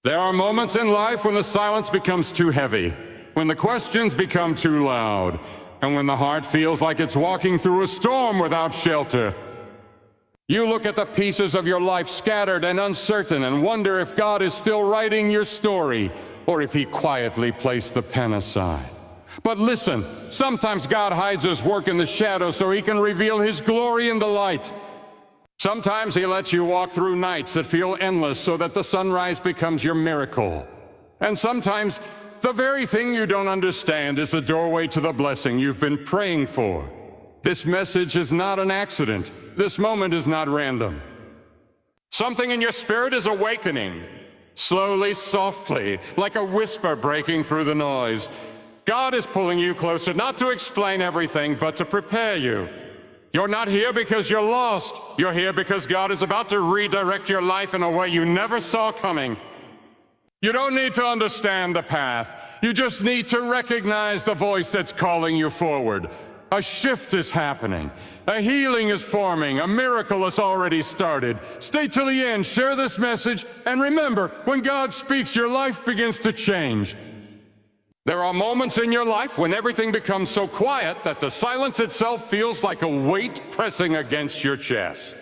There are moments in life when the silence becomes too heavy, when the questions become too loud, and when the heart feels like it's walking through a storm without shelter. You look at the pieces of your life scattered and uncertain and wonder if God is still writing your story, or if He quietly placed the pen aside. But listen, sometimes God hides His work in the shadows so He can reveal His glory in the light. Sometimes He lets you walk through nights that feel endless so that the sunrise becomes your miracle. And sometimes the very thing you don't understand is the doorway to the blessing you've been praying for. This message is not an accident. This moment is not random. Something in your spirit is awakening, slowly, softly, like a whisper breaking through the noise. God is pulling you closer, not to explain everything, but to prepare you. You're not here because you're lost. You're here because God is about to redirect your life in a way you never saw coming. You don't need to understand the path. You just need to recognize the voice that's calling you forward. A shift is happening. A healing is forming. A miracle has already started. Stay till the end, share this message, and remember, when God speaks, your life begins to change. There are moments in your life when everything becomes so quiet that the silence itself feels like a weight pressing against your chest.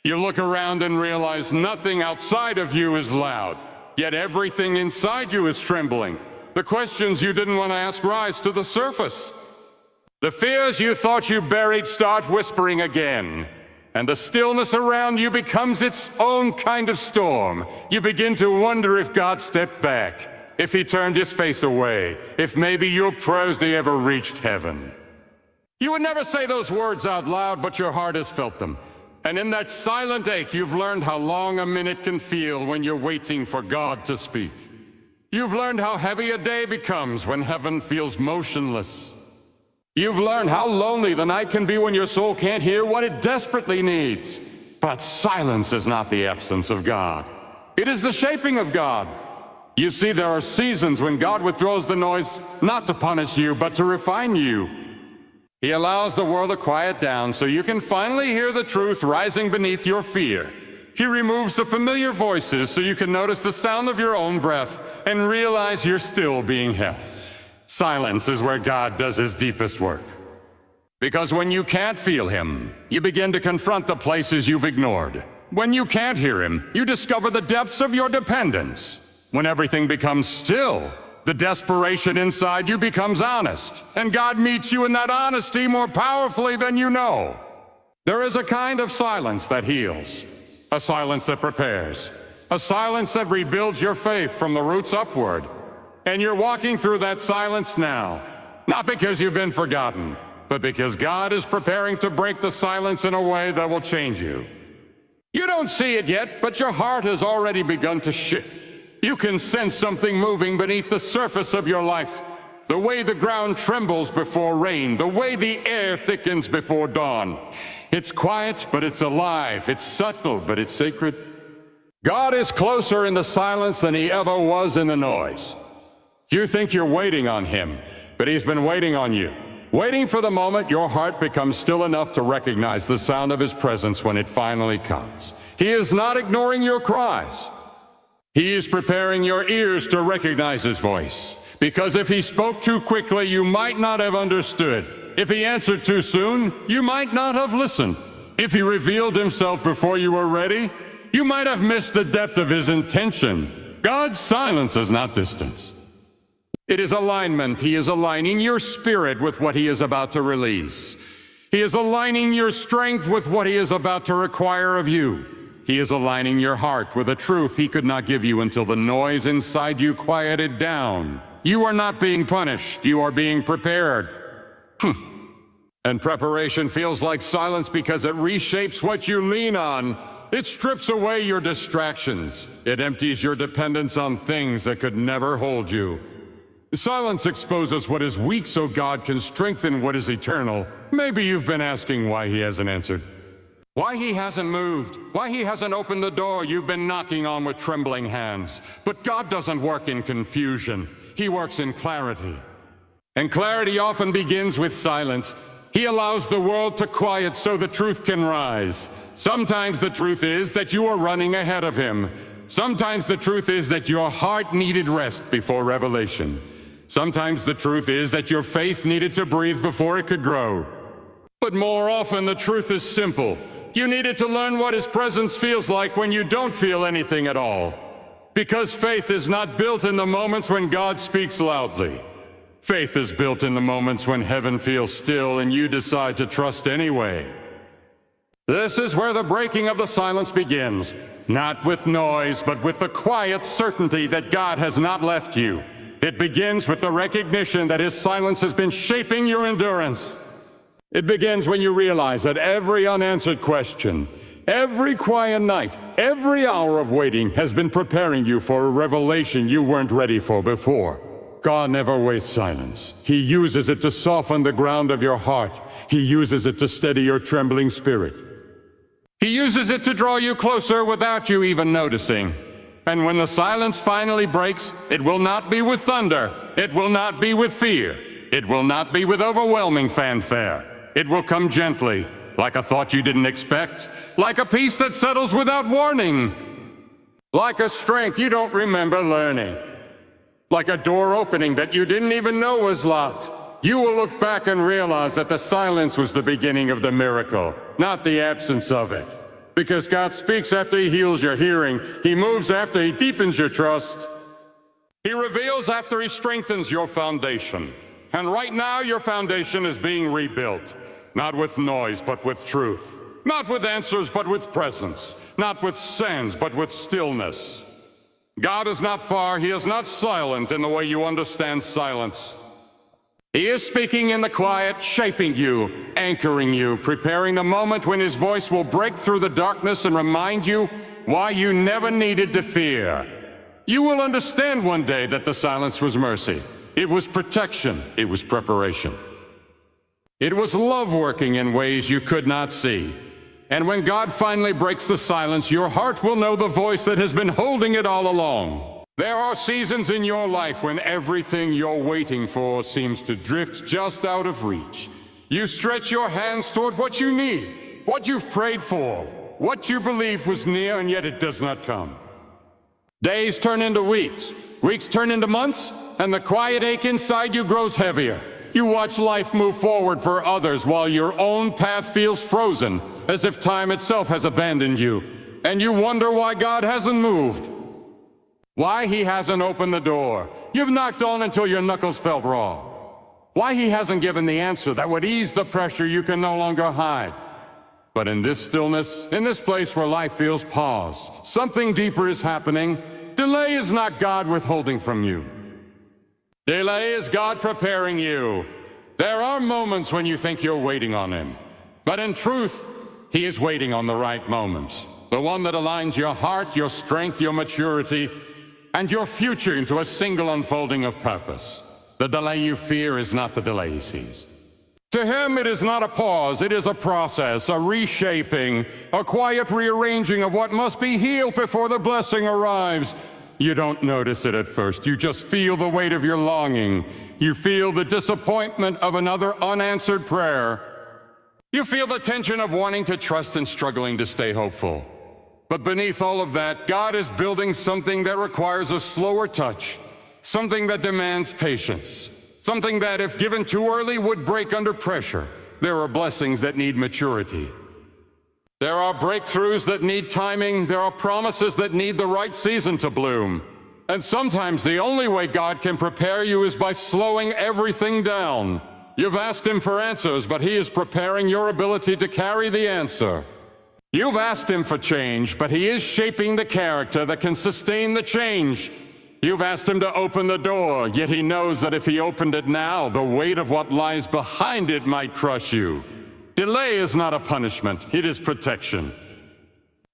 You look around and realize nothing outside of you is loud, yet everything inside you is trembling. The questions you didn't want to ask rise to the surface. The fears you thought you buried start whispering again, and the stillness around you becomes its own kind of storm. You begin to wonder if God stepped back, if He turned His face away, if maybe your prayers ever reached heaven. You would never say those words out loud, but your heart has felt them. And in that silent ache, you've learned how long a minute can feel when you're waiting for God to speak. You've learned how heavy a day becomes when heaven feels motionless. You've learned how lonely the night can be when your soul can't hear what it desperately needs. But silence is not the absence of God. It is the shaping of God. You see, there are seasons when God withdraws the noise, not to punish you, but to refine you. He allows the world to quiet down so you can finally hear the truth rising beneath your fear. He removes the familiar voices so you can notice the sound of your own breath and realize you're still being held. Silence is where God does His deepest work. Because when you can't feel Him, you begin to confront the places you've ignored. When you can't hear Him, you discover the depths of your dependence. When everything becomes still, the desperation inside you becomes honest, and God meets you in that honesty more powerfully than you know. There is a kind of silence that heals, a silence that prepares, a silence that rebuilds your faith from the roots upward. And you're walking through that silence now, not because you've been forgotten, but because God is preparing to break the silence in a way that will change you. You don't see it yet, but your heart has already begun to shift. You can sense something moving beneath the surface of your life. The way the ground trembles before rain, the way the air thickens before dawn. It's quiet, but it's alive. It's subtle, but it's sacred. God is closer in the silence than He ever was in the noise. You think you're waiting on Him, but He's been waiting on you. Waiting for the moment your heart becomes still enough to recognize the sound of His presence when it finally comes. He is not ignoring your cries. He is preparing your ears to recognize His voice. Because if He spoke too quickly, you might not have understood. If He answered too soon, you might not have listened. If He revealed Himself before you were ready, you might have missed the depth of His intention. God's silence is not distance. It is alignment. He is aligning your spirit with what He is about to release. He is aligning your strength with what He is about to require of you. He is aligning your heart with a truth He could not give you until the noise inside you quieted down. You are not being punished. You are being prepared. And preparation feels like silence because it reshapes what you lean on. It strips away your distractions. It empties your dependence on things that could never hold you. Silence exposes what is weak so God can strengthen what is eternal. Maybe you've been asking why He hasn't answered. Why He hasn't moved, why He hasn't opened the door you've been knocking on with trembling hands. But God doesn't work in confusion. He works in clarity. And clarity often begins with silence. He allows the world to quiet so the truth can rise. Sometimes the truth is that you are running ahead of Him. Sometimes the truth is that your heart needed rest before revelation. Sometimes the truth is that your faith needed to breathe before it could grow. But more often the truth is simple. You needed to learn what His presence feels like when you don't feel anything at all. Because faith is not built in the moments when God speaks loudly. Faith is built in the moments when heaven feels still and you decide to trust anyway. This is where the breaking of the silence begins. Not with noise, but with the quiet certainty that God has not left you. It begins with the recognition that His silence has been shaping your endurance. It begins when you realize that every unanswered question, every quiet night, every hour of waiting has been preparing you for a revelation you weren't ready for before. God never wastes silence. He uses it to soften the ground of your heart. He uses it to steady your trembling spirit. He uses it to draw you closer without you even noticing. And when the silence finally breaks, it will not be with thunder. It will not be with fear. It will not be with overwhelming fanfare. It will come gently, like a thought you didn't expect, like a peace that settles without warning, like a strength you don't remember learning, like a door opening that you didn't even know was locked. You will look back and realize that the silence was the beginning of the miracle, not the absence of it. Because God speaks after He heals your hearing. He moves after He deepens your trust. He reveals after He strengthens your foundation. And right now your foundation is being rebuilt. Not with noise, but with truth. Not with answers, but with presence. Not with sense, but with stillness. God is not far. He is not silent in the way you understand silence. He is speaking in the quiet, shaping you, anchoring you, preparing the moment when His voice will break through the darkness and remind you why you never needed to fear. You will understand one day that the silence was mercy. It was protection. It was preparation. It was love working in ways you could not see. And when God finally breaks the silence, your heart will know the voice that has been holding it all along. There are seasons in your life when everything you're waiting for seems to drift just out of reach. You stretch your hands toward what you need, what you've prayed for, what you believe was near, and yet it does not come. Days turn into weeks, weeks turn into months, and the quiet ache inside you grows heavier. You watch life move forward for others while your own path feels frozen, as if time itself has abandoned you. And you wonder why God hasn't moved. Why He hasn't opened the door you've knocked on until your knuckles felt raw. Why He hasn't given the answer that would ease the pressure you can no longer hide. But in this stillness, in this place where life feels paused, something deeper is happening. Delay is not God withholding from you. Delay is God preparing you. There are moments when you think you're waiting on Him. But in truth, He is waiting on the right moment. The one that aligns your heart, your strength, your maturity, and your future into a single unfolding of purpose. The delay you fear is not the delay He sees. To Him, it is not a pause, it is a process, a reshaping, a quiet rearranging of what must be healed before the blessing arrives. You don't notice it at first, you just feel the weight of your longing. You feel the disappointment of another unanswered prayer. You feel the tension of wanting to trust and struggling to stay hopeful. But beneath all of that, God is building something that requires a slower touch, something that demands patience, something that, if given too early, would break under pressure. There are blessings that need maturity. There are breakthroughs that need timing. There are promises that need the right season to bloom. And sometimes the only way God can prepare you is by slowing everything down. You've asked Him for answers, but He is preparing your ability to carry the answer. You've asked Him for change, but He is shaping the character that can sustain the change. You've asked Him to open the door, yet He knows that if He opened it now, the weight of what lies behind it might crush you. Delay is not a punishment, it is protection.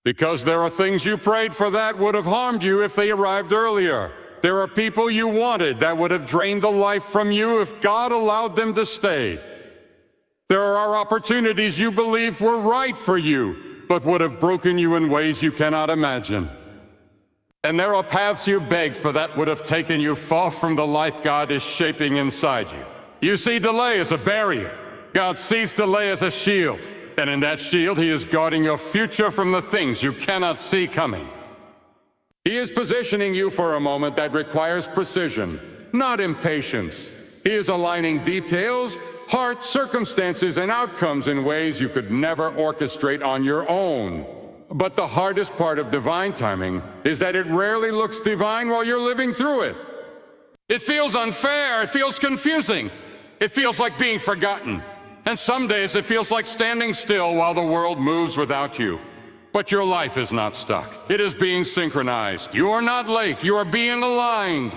Because there are things you prayed for that would have harmed you if they arrived earlier. There are people you wanted that would have drained the life from you if God allowed them to stay. There are opportunities you believed were right for you, but would have broken you in ways you cannot imagine. And there are paths you begged for that would have taken you far from the life God is shaping inside you. You see delay as a barrier. God sees delay as a shield. And in that shield, He is guarding your future from the things you cannot see coming. He is positioning you for a moment that requires precision, not impatience. He is aligning details, heart, circumstances, and outcomes in ways you could never orchestrate on your own. But the hardest part of divine timing is that it rarely looks divine while you're living through it. It feels unfair, it feels confusing, it feels like being forgotten. And some days it feels like standing still while the world moves without you. But your life is not stuck. It is being synchronized. You are not late, you are being aligned.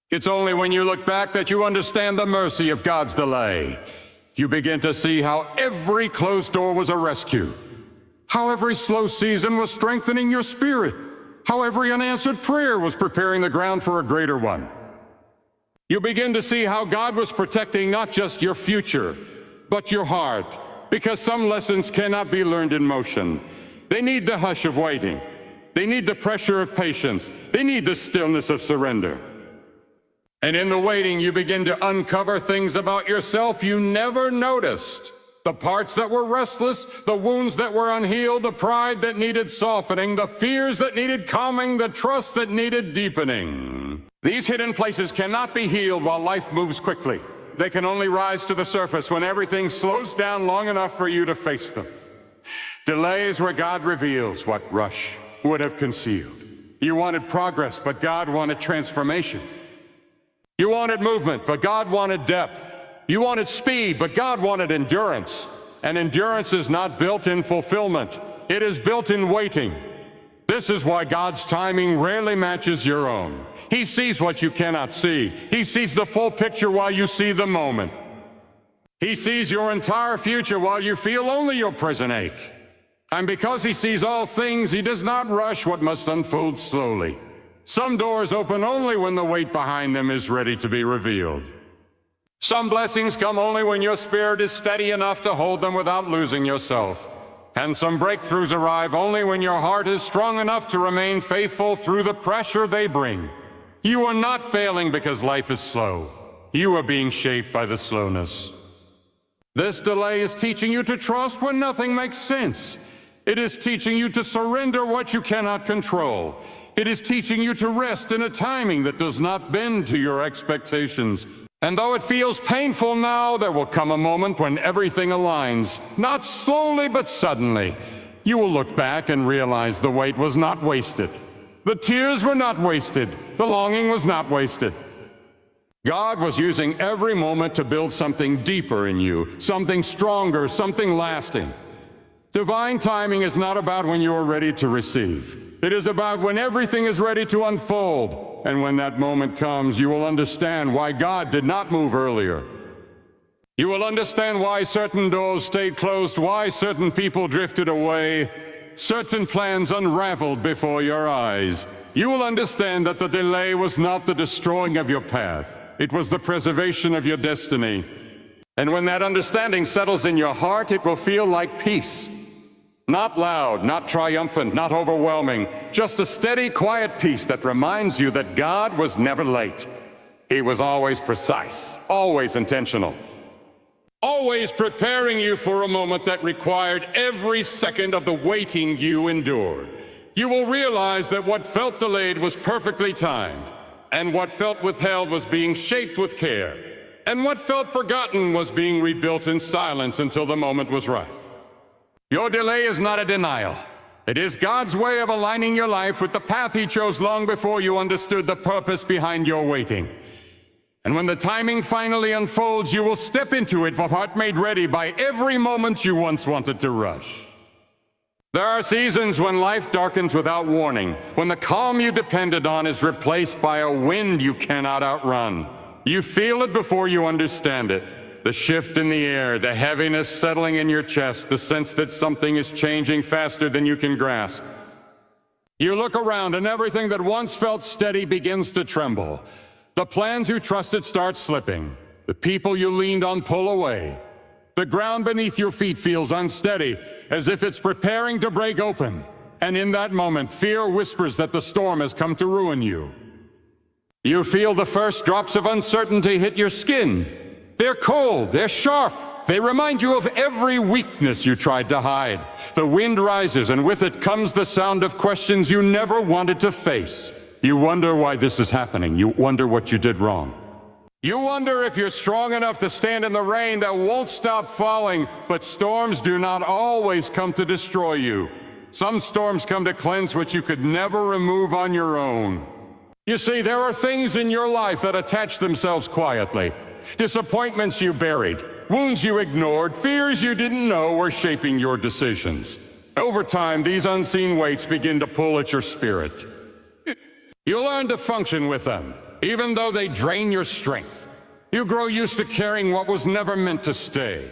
It's only when you look back that you understand the mercy of God's delay. You begin to see how every closed door was a rescue, how every slow season was strengthening your spirit, how every unanswered prayer was preparing the ground for a greater one. You begin to see how God was protecting not just your future, but your heart, because some lessons cannot be learned in motion. They need the hush of waiting. They need the pressure of patience. They need the stillness of surrender. And in the waiting, you begin to uncover things about yourself you never noticed. The parts that were restless, the wounds that were unhealed, the pride that needed softening, the fears that needed calming, the trust that needed deepening. These hidden places cannot be healed while life moves quickly. They can only rise to the surface when everything slows down long enough for you to face them. Delay is where God reveals what rush would have concealed. You wanted progress, but God wanted transformation. You wanted movement, but God wanted depth. You wanted speed, but God wanted endurance. And endurance is not built in fulfillment. It is built in waiting. This is why God's timing rarely matches your own. He sees what you cannot see. He sees the full picture while you see the moment. He sees your entire future while you feel only your present ache. And because he sees all things, he does not rush what must unfold slowly. Some doors open only when the weight behind them is ready to be revealed. Some blessings come only when your spirit is steady enough to hold them without losing yourself. And some breakthroughs arrive only when your heart is strong enough to remain faithful through the pressure they bring. You are not failing because life is slow. You are being shaped by the slowness. This delay is teaching you to trust when nothing makes sense. It is teaching you to surrender what you cannot control. It is teaching you to rest in a timing that does not bend to your expectations. And though it feels painful now, there will come a moment when everything aligns, not slowly but suddenly. You will look back and realize the wait was not wasted. The tears were not wasted. The longing was not wasted. God was using every moment to build something deeper in you, something stronger, something lasting. Divine timing is not about when you are ready to receive. It is about when everything is ready to unfold. And when that moment comes, you will understand why God did not move earlier. You will understand why certain doors stayed closed, why certain people drifted away, certain plans unraveled before your eyes. You will understand that the delay was not the destroying of your path. It was the preservation of your destiny. And when that understanding settles in your heart, it will feel like peace. Not loud, not triumphant, not overwhelming, just a steady, quiet peace that reminds you that God was never late. He was always precise, always intentional, always preparing you for a moment that required every second of the waiting you endured. You will realize that what felt delayed was perfectly timed, and what felt withheld was being shaped with care, and what felt forgotten was being rebuilt in silence until the moment was right. Your delay is not a denial. It is God's way of aligning your life with the path He chose long before you understood the purpose behind your waiting. And when the timing finally unfolds, you will step into it with heart made ready by every moment you once wanted to rush. There are seasons when life darkens without warning, when the calm you depended on is replaced by a wind you cannot outrun. You feel it before you understand it. The shift in the air, the heaviness settling in your chest, the sense that something is changing faster than you can grasp. You look around and everything that once felt steady begins to tremble. The plans you trusted start slipping. The people you leaned on pull away. The ground beneath your feet feels unsteady, as if it's preparing to break open. And in that moment, fear whispers that the storm has come to ruin you. You feel the first drops of uncertainty hit your skin. They're cold, they're sharp, They remind you of every weakness you tried to hide. The wind rises, and with it comes the sound of questions you never wanted to face. You wonder why this is happening. You wonder what you did wrong. You wonder if you're strong enough to stand in the rain that won't stop falling, but storms do not always come to destroy you. Some storms come to cleanse what you could never remove on your own. You see, there are things in your life that attach themselves quietly. Disappointments you buried, wounds you ignored, fears you didn't know were shaping your decisions. Over time, these unseen weights begin to pull at your spirit. You learn to function with them, even though they drain your strength. You grow used to carrying what was never meant to stay.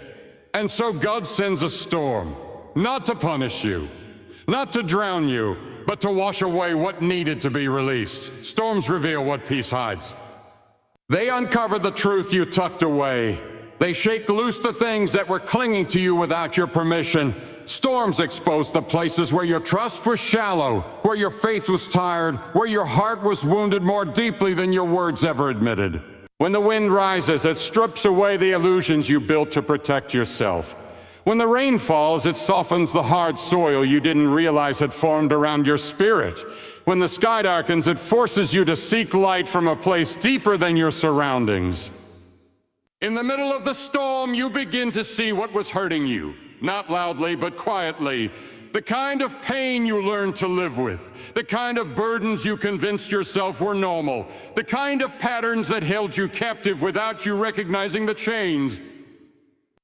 And so God sends a storm, not to punish you, not to drown you, but to wash away what needed to be released. Storms reveal what peace hides. They uncover the truth you tucked away. They shake loose the things that were clinging to you without your permission. Storms expose the places where your trust was shallow, where your faith was tired, where your heart was wounded more deeply than your words ever admitted. When the wind rises, it strips away the illusions you built to protect yourself. When the rain falls, it softens the hard soil you didn't realize had formed around your spirit. When the sky darkens, it forces you to seek light from a place deeper than your surroundings. In the middle of the storm, you begin to see what was hurting you. Not loudly, but quietly. The kind of pain you learned to live with. The kind of burdens you convinced yourself were normal. The kind of patterns that held you captive without you recognizing the chains.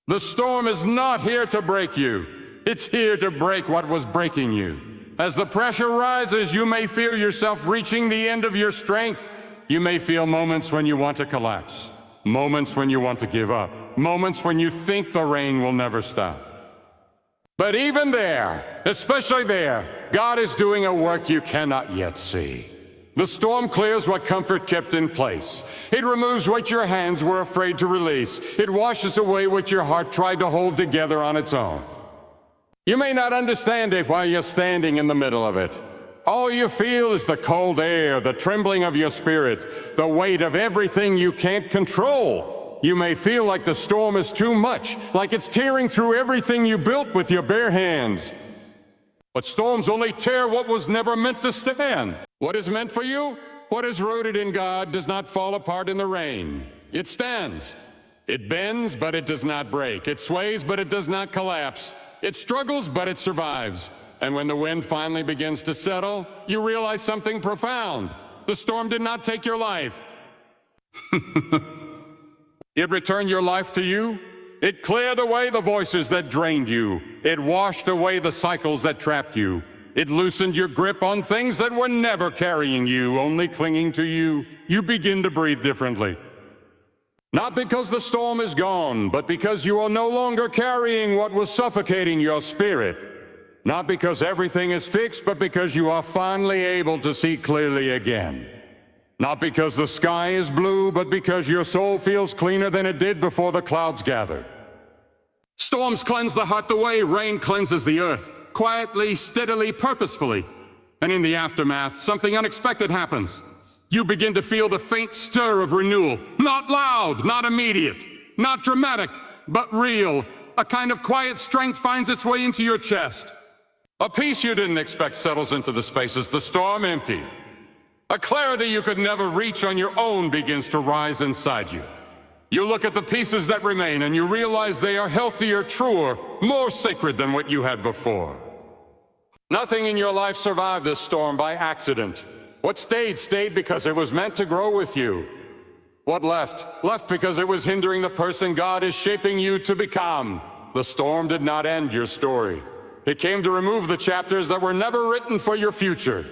The storm is not here to break you. It's here to break what was breaking you. As the pressure rises, you may feel yourself reaching the end of your strength. You may feel moments when you want to collapse. Moments when you want to give up. Moments when you think the rain will never stop. But even there, especially there, God is doing a work you cannot yet see. The storm clears what comfort kept in place. It removes what your hands were afraid to release. It washes away what your heart tried to hold together on its own. You may not understand it while you're standing in the middle of it. All you feel is the cold air, the trembling of your spirit, the weight of everything you can't control. You may feel like the storm is too much, like it's tearing through everything you built with your bare hands. But storms only tear what was never meant to stand. What is meant for you, what is rooted in God, does not fall apart in the rain. It stands. It bends, but it does not break. It sways, but it does not collapse. It struggles, but it survives. And when the wind finally begins to settle, you realize something profound. The storm did not take your life. It returned your life to you. It cleared away the voices that drained you. It washed away the cycles that trapped you. It loosened your grip on things that were never carrying you, only clinging to you. You begin to breathe differently. Not because the storm is gone, but because you are no longer carrying what was suffocating your spirit. Not because everything is fixed, but because you are finally able to see clearly again. Not because the sky is blue, but because your soul feels cleaner than it did before the clouds gathered. Storms cleanse the heart the way rain cleanses the earth, quietly, steadily, purposefully. And in the aftermath, something unexpected happens. You begin to feel the faint stir of renewal. Not loud, not immediate, not dramatic, but real. A kind of quiet strength finds its way into your chest. A peace you didn't expect settles into the spaces the storm emptied. A clarity you could never reach on your own begins to rise inside you. You look at the pieces that remain and you realize they are healthier, truer, more sacred than what you had before. Nothing in your life survived this storm by accident. What stayed, stayed because it was meant to grow with you. What left, left because it was hindering the person God is shaping you to become. The storm did not end your story. It came to remove the chapters that were never written for your future.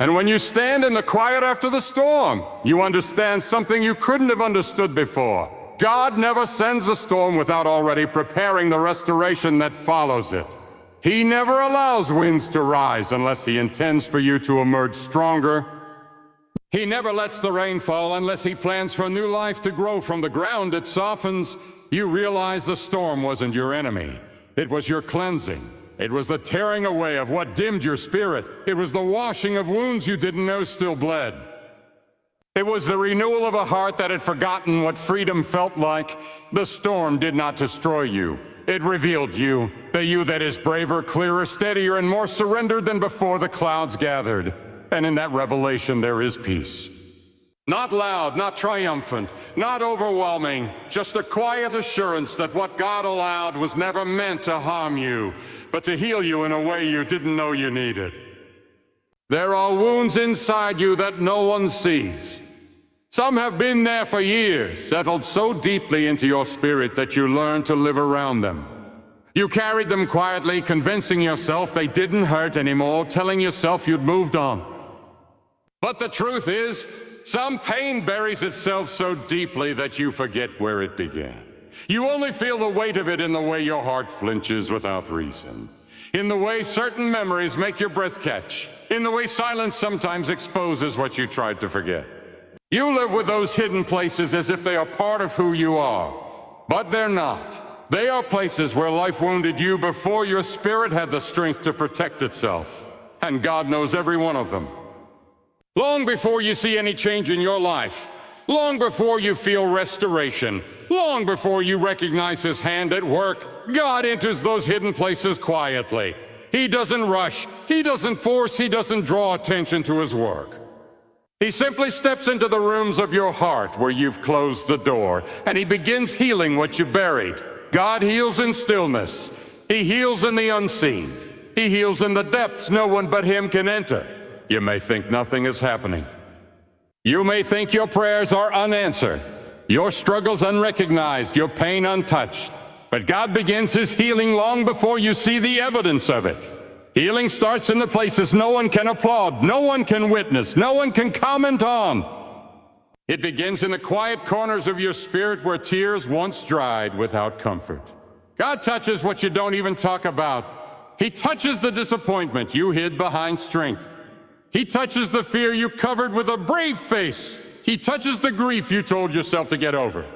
And when you stand in the quiet after the storm, you understand something you couldn't have understood before. God never sends a storm without already preparing the restoration that follows it. He never allows winds to rise unless he intends for you to emerge stronger. He never lets the rain fall unless he plans for new life to grow from the ground it softens. You realize the storm wasn't your enemy. It was your cleansing. It was the tearing away of what dimmed your spirit. It was the washing of wounds you didn't know still bled. It was the renewal of a heart that had forgotten what freedom felt like. The storm did not destroy you. It revealed you, the you that is braver, clearer, steadier, and more surrendered than before the clouds gathered. And in that revelation there is peace. Not loud, not triumphant, not overwhelming, just a quiet assurance that what God allowed was never meant to harm you, but to heal you in a way you didn't know you needed. There are wounds inside you that no one sees. Some have been there for years, settled so deeply into your spirit that you learned to live around them. You carried them quietly, convincing yourself they didn't hurt anymore, telling yourself you'd moved on. But the truth is, some pain buries itself so deeply that you forget where it began. You only feel the weight of it in the way your heart flinches without reason, in the way certain memories make your breath catch, in the way silence sometimes exposes what you tried to forget. You live with those hidden places as if they are part of who you are, but they're not. They are places where life wounded you before your spirit had the strength to protect itself, and God knows every one of them. Long before you see any change in your life, long before you feel restoration, long before you recognize His hand at work, God enters those hidden places quietly. He doesn't rush, He doesn't force, He doesn't draw attention to His work. He simply steps into the rooms of your heart where you've closed the door, and He begins healing what you buried. God heals in stillness. He heals in the unseen. He heals in the depths no one but Him can enter. You may think nothing is happening. You may think your prayers are unanswered, your struggles unrecognized, your pain untouched. But God begins His healing long before you see the evidence of it. Healing starts in the places no one can applaud, no one can witness, no one can comment on. It begins in the quiet corners of your spirit where tears once dried without comfort. God touches what you don't even talk about. He touches the disappointment you hid behind strength. He touches the fear you covered with a brave face. He touches the grief you told yourself to get over.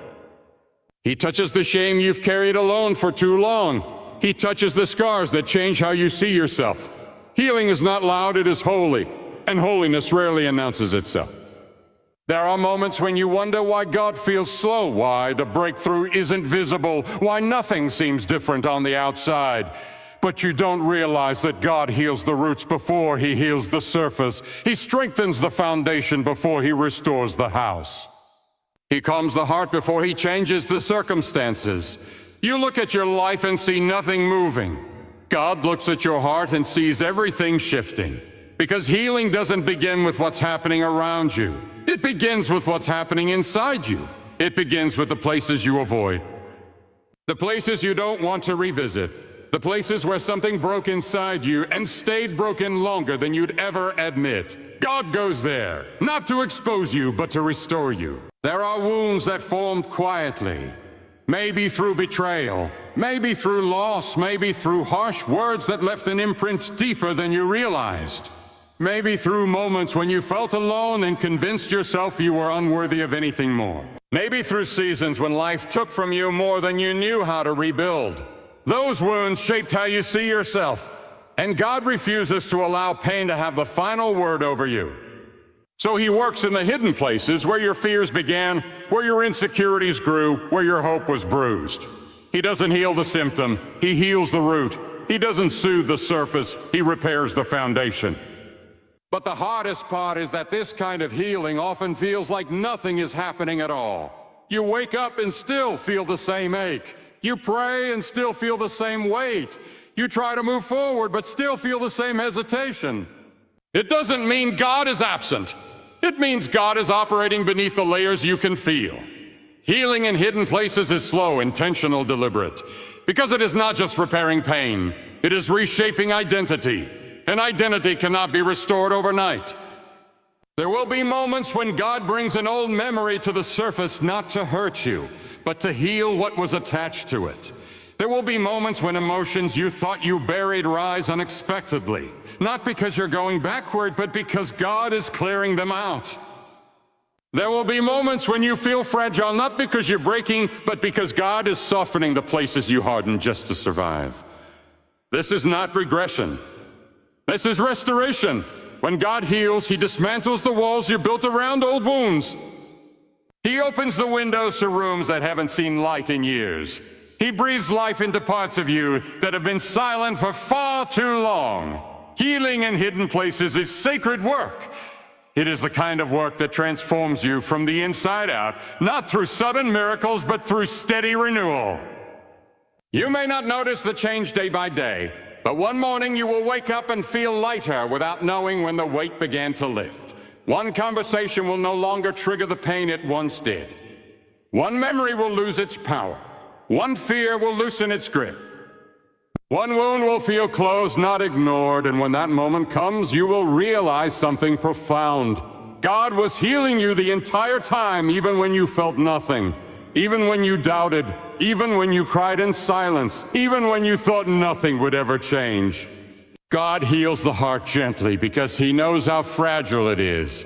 He touches the shame you've carried alone for too long. He touches the scars that change how you see yourself. Healing is not loud, it is holy, and holiness rarely announces itself. There are moments when you wonder why God feels slow, why the breakthrough isn't visible, why nothing seems different on the outside. But you don't realize that God heals the roots before He heals the surface. He strengthens the foundation before He restores the house. He calms the heart before He changes the circumstances. You look at your life and see nothing moving. God looks at your heart and sees everything shifting. Because healing doesn't begin with what's happening around you. It begins with what's happening inside you. It begins with the places you avoid. The places you don't want to revisit. The places where something broke inside you and stayed broken longer than you'd ever admit. God goes there, not to expose you, but to restore you. There are wounds that formed quietly. Maybe through betrayal, maybe through loss, maybe through harsh words that left an imprint deeper than you realized. Maybe through moments when you felt alone and convinced yourself you were unworthy of anything more. Maybe through seasons when life took from you more than you knew how to rebuild. Those wounds shaped how you see yourself, and God refuses to allow pain to have the final word over you. So He works in the hidden places where your fears began, where your insecurities grew, where your hope was bruised. He doesn't heal the symptom, He heals the root. He doesn't soothe the surface, He repairs the foundation. But the hardest part is that this kind of healing often feels like nothing is happening at all. You wake up and still feel the same ache. You pray and still feel the same weight. You try to move forward but still feel the same hesitation. It doesn't mean God is absent. It means God is operating beneath the layers you can feel. Healing in hidden places is slow, intentional, deliberate. Because it is not just repairing pain, it is reshaping identity. And identity cannot be restored overnight. There will be moments when God brings an old memory to the surface not to hurt you, but to heal what was attached to it. There will be moments when emotions you thought you buried rise unexpectedly, not because you're going backward, but because God is clearing them out. There will be moments when you feel fragile, not because you're breaking, but because God is softening the places you hardened just to survive. This is not regression. This is restoration. When God heals, He dismantles the walls you built around old wounds. He opens the windows to rooms that haven't seen light in years. He breathes life into parts of you that have been silent for far too long. Healing in hidden places is sacred work. It is the kind of work that transforms you from the inside out, not through sudden miracles, but through steady renewal. You may not notice the change day by day, but one morning you will wake up and feel lighter without knowing when the weight began to lift. One conversation will no longer trigger the pain it once did. One memory will lose its power. One fear will loosen its grip. One wound will feel closed, not ignored, and when that moment comes, you will realize something profound. God was healing you the entire time, even when you felt nothing, even when you doubted, even when you cried in silence, even when you thought nothing would ever change. God heals the heart gently because He knows how fragile it is.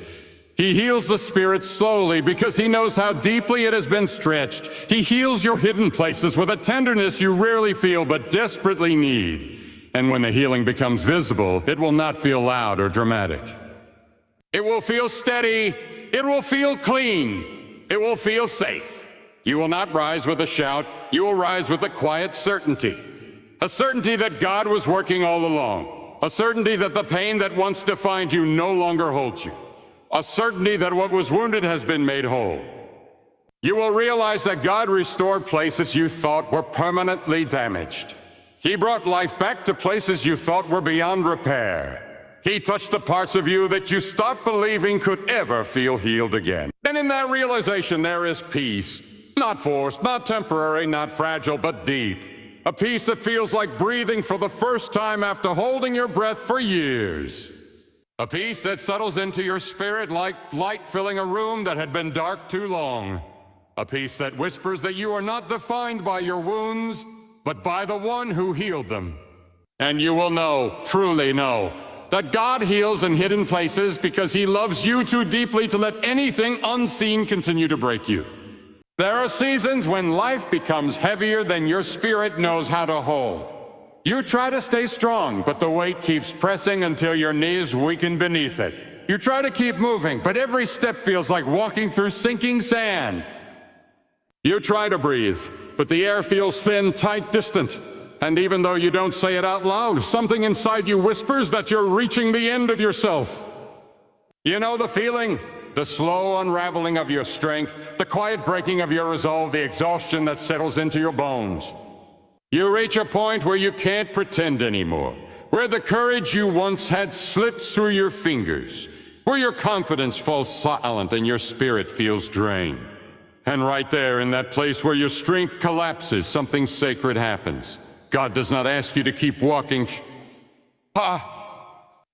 He heals the spirit slowly because He knows how deeply it has been stretched. He heals your hidden places with a tenderness you rarely feel but desperately need. And when the healing becomes visible, it will not feel loud or dramatic. It will feel steady. It will feel clean. It will feel safe. You will not rise with a shout. You will rise with a quiet certainty. A certainty that God was working all along. A certainty that the pain that once defined you no longer holds you. A certainty that what was wounded has been made whole. You will realize that God restored places you thought were permanently damaged. He brought life back to places you thought were beyond repair. He touched the parts of you that you stopped believing could ever feel healed again. And in that realization there is peace. Not forced, not temporary, not fragile, but deep. A peace that feels like breathing for the first time after holding your breath for years. A peace that settles into your spirit like light filling a room that had been dark too long. A peace that whispers that you are not defined by your wounds, but by the one who healed them. And you will know, truly know, that God heals in hidden places because He loves you too deeply to let anything unseen continue to break you. There are seasons when life becomes heavier than your spirit knows how to hold. You try to stay strong, but the weight keeps pressing until your knees weaken beneath it. You try to keep moving, but every step feels like walking through sinking sand. You try to breathe, but the air feels thin, tight, distant. And even though you don't say it out loud, something inside you whispers that you're reaching the end of yourself. You know the feeling? The slow unraveling of your strength, the quiet breaking of your resolve, the exhaustion that settles into your bones. You reach a point where you can't pretend anymore, where the courage you once had slips through your fingers, where your confidence falls silent and your spirit feels drained. And right there, in that place where your strength collapses, something sacred happens. God does not ask you to keep walking.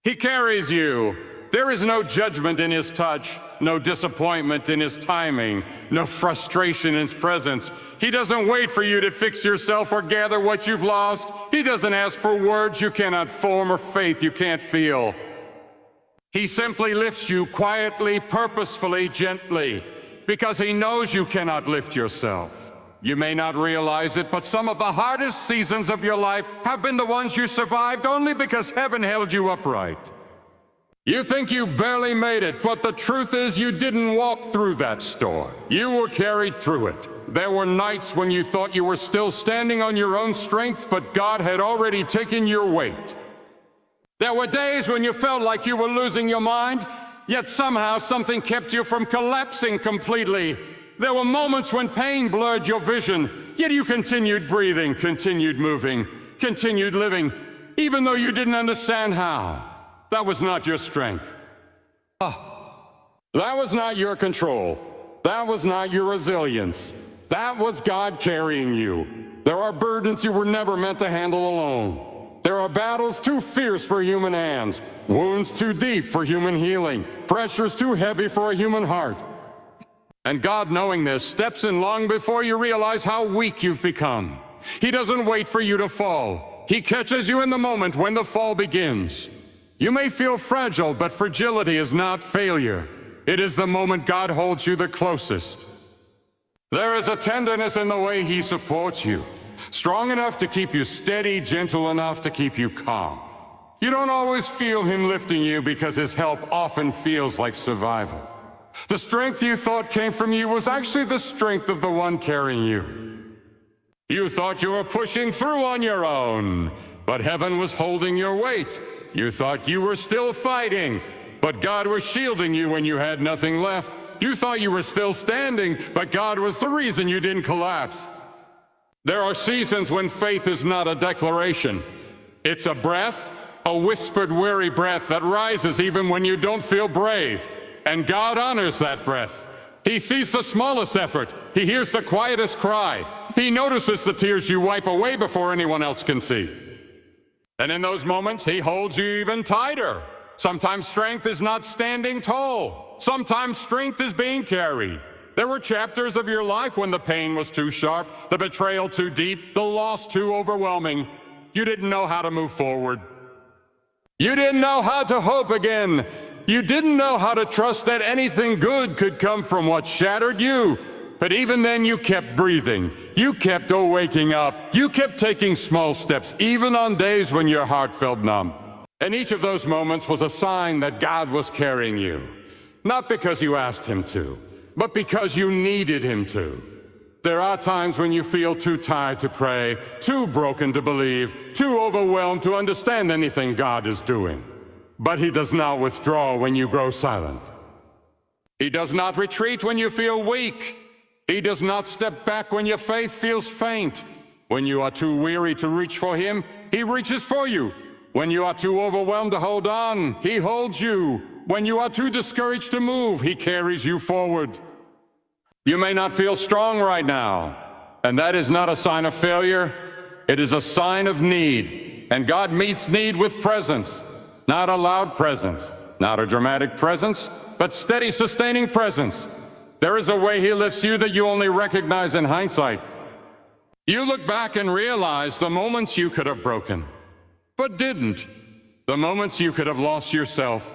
He carries you. There is no judgment in His touch, no disappointment in His timing, no frustration in His presence. He doesn't wait for you to fix yourself or gather what you've lost. He doesn't ask for words you cannot form or faith you can't feel. He simply lifts you quietly, purposefully, gently, because He knows you cannot lift yourself. You may not realize it, but some of the hardest seasons of your life have been the ones you survived only because heaven held you upright. You think you barely made it, but the truth is you didn't walk through that storm. You were carried through it. There were nights when you thought you were still standing on your own strength, but God had already taken your weight. There were days when you felt like you were losing your mind, yet somehow something kept you from collapsing completely. There were moments when pain blurred your vision, yet you continued breathing, continued moving, continued living, even though you didn't understand how. That was not your strength. That was not your control. That was not your resilience. That was God carrying you. There are burdens you were never meant to handle alone. There are battles too fierce for human hands, wounds too deep for human healing, pressures too heavy for a human heart. And God, knowing this, steps in long before you realize how weak you've become. He doesn't wait for you to fall. He catches you in the moment when the fall begins. You may feel fragile, but fragility is not failure. It is the moment God holds you the closest. There is a tenderness in the way He supports you, strong enough to keep you steady, gentle enough to keep you calm. You don't always feel him lifting you because his help often feels like survival. The strength you thought came from you was actually the strength of the one carrying you. You thought you were pushing through on your own, but heaven was holding your weight. You thought you were still fighting, but God was shielding you when you had nothing left. You thought you were still standing, but God was the reason you didn't collapse. There are seasons when faith is not a declaration. It's a breath, a whispered, weary breath that rises even when you don't feel brave. And God honors that breath. He sees the smallest effort. He hears the quietest cry. He notices the tears you wipe away before anyone else can see. And in those moments, he holds you even tighter. Sometimes strength is not standing tall. Sometimes strength is being carried. There were chapters of your life when the pain was too sharp, the betrayal too deep, the loss too overwhelming. You didn't know how to move forward. You didn't know how to hope again. You didn't know how to trust that anything good could come from what shattered you. But even then, you kept breathing. You kept waking up. You kept taking small steps, even on days when your heart felt numb. And each of those moments was a sign that God was carrying you. Not because you asked him to, but because you needed him to. There are times when you feel too tired to pray, too broken to believe, too overwhelmed to understand anything God is doing. But he does not withdraw when you grow silent. He does not retreat when you feel weak. He does not step back when your faith feels faint. When you are too weary to reach for him, he reaches for you. When you are too overwhelmed to hold on, he holds you. When you are too discouraged to move, he carries you forward. You may not feel strong right now, and that is not a sign of failure. It is a sign of need. And God meets need with presence. Not a loud presence, not a dramatic presence, but steady, sustaining presence. There is a way he lifts you that you only recognize in hindsight. You look back and realize the moments you could have broken, but didn't. The moments you could have lost yourself,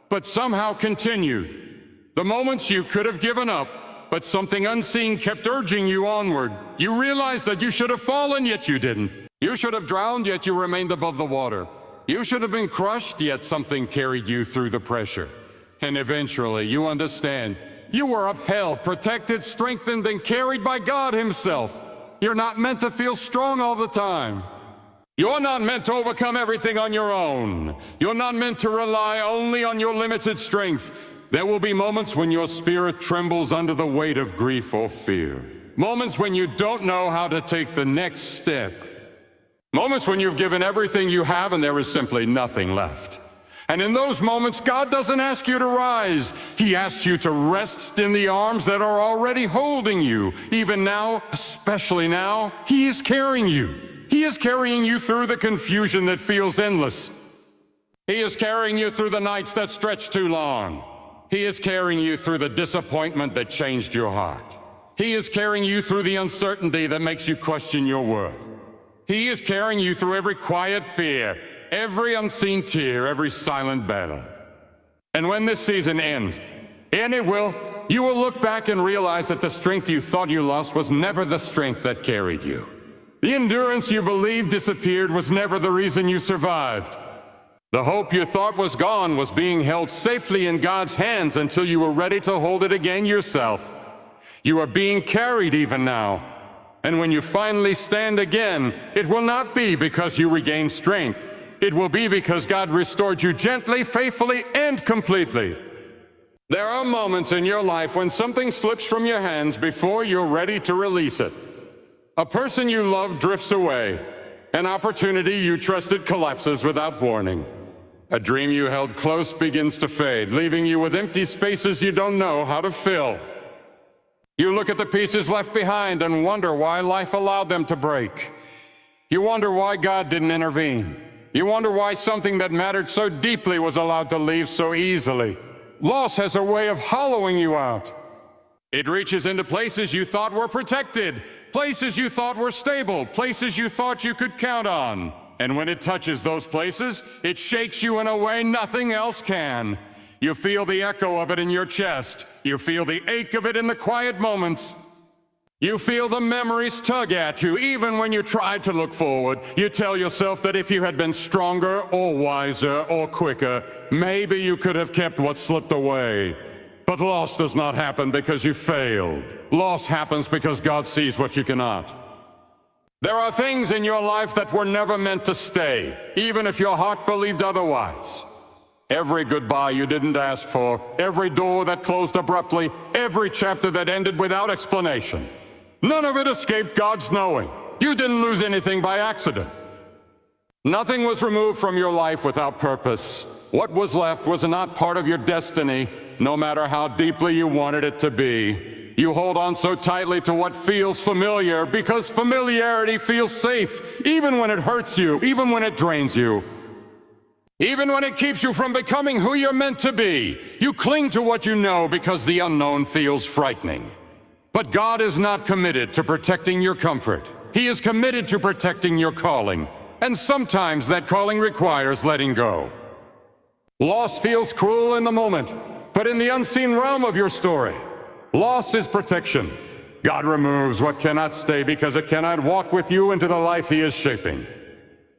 but somehow continued. The moments you could have given up, but something unseen kept urging you onward. You realize that you should have fallen, yet you didn't. You should have drowned, yet you remained above the water. You should have been crushed, yet something carried you through the pressure. And eventually, you understand. You were upheld, protected, strengthened, and carried by God himself. You're not meant to feel strong all the time. You're not meant to overcome everything on your own. You're not meant to rely only on your limited strength. There will be moments when your spirit trembles under the weight of grief or fear. Moments when you don't know how to take the next step. Moments when you've given everything you have and there is simply nothing left. And in those moments, God doesn't ask you to rise. He asks you to rest in the arms that are already holding you. Even now, especially now, he is carrying you. He is carrying you through the confusion that feels endless. He is carrying you through the nights that stretch too long. He is carrying you through the disappointment that changed your heart. He is carrying you through the uncertainty that makes you question your worth. He is carrying you through every quiet fear, every unseen tear, every silent battle. And when this season ends, and it will, you will look back and realize that the strength you thought you lost was never the strength that carried you. The endurance you believed disappeared was never the reason you survived. The hope you thought was gone was being held safely in God's hands until you were ready to hold it again yourself. You are being carried even now. And when you finally stand again, it will not be because you regained strength. It will be because God restored you gently, faithfully, and completely. There are moments in your life when something slips from your hands before you're ready to release it. A person you love drifts away. An opportunity you trusted collapses without warning. A dream you held close begins to fade, leaving you with empty spaces you don't know how to fill. You look at the pieces left behind and wonder why life allowed them to break. You wonder why God didn't intervene. You wonder why something that mattered so deeply was allowed to leave so easily. Loss has a way of hollowing you out. It reaches into places you thought were protected, places you thought were stable, places you thought you could count on. And when it touches those places, it shakes you in a way nothing else can. You feel the echo of it in your chest. You feel the ache of it in the quiet moments. You feel the memories tug at you even when you try to look forward. You tell yourself that if you had been stronger or wiser or quicker, maybe you could have kept what slipped away. But loss does not happen because you failed. Loss happens because God sees what you cannot. There are things in your life that were never meant to stay, even if your heart believed otherwise. Every goodbye you didn't ask for, every door that closed abruptly, every chapter that ended without explanation. None of it escaped God's knowing. You didn't lose anything by accident. Nothing was removed from your life without purpose. What was left was not part of your destiny, no matter how deeply you wanted it to be. You hold on so tightly to what feels familiar because familiarity feels safe, even when it hurts you, even when it drains you. Even when it keeps you from becoming who you're meant to be. You cling to what you know because the unknown feels frightening. But God is not committed to protecting your comfort. He is committed to protecting your calling. And sometimes that calling requires letting go. Loss feels cruel in the moment, but in the unseen realm of your story, loss is protection. God removes what cannot stay because it cannot walk with you into the life He is shaping.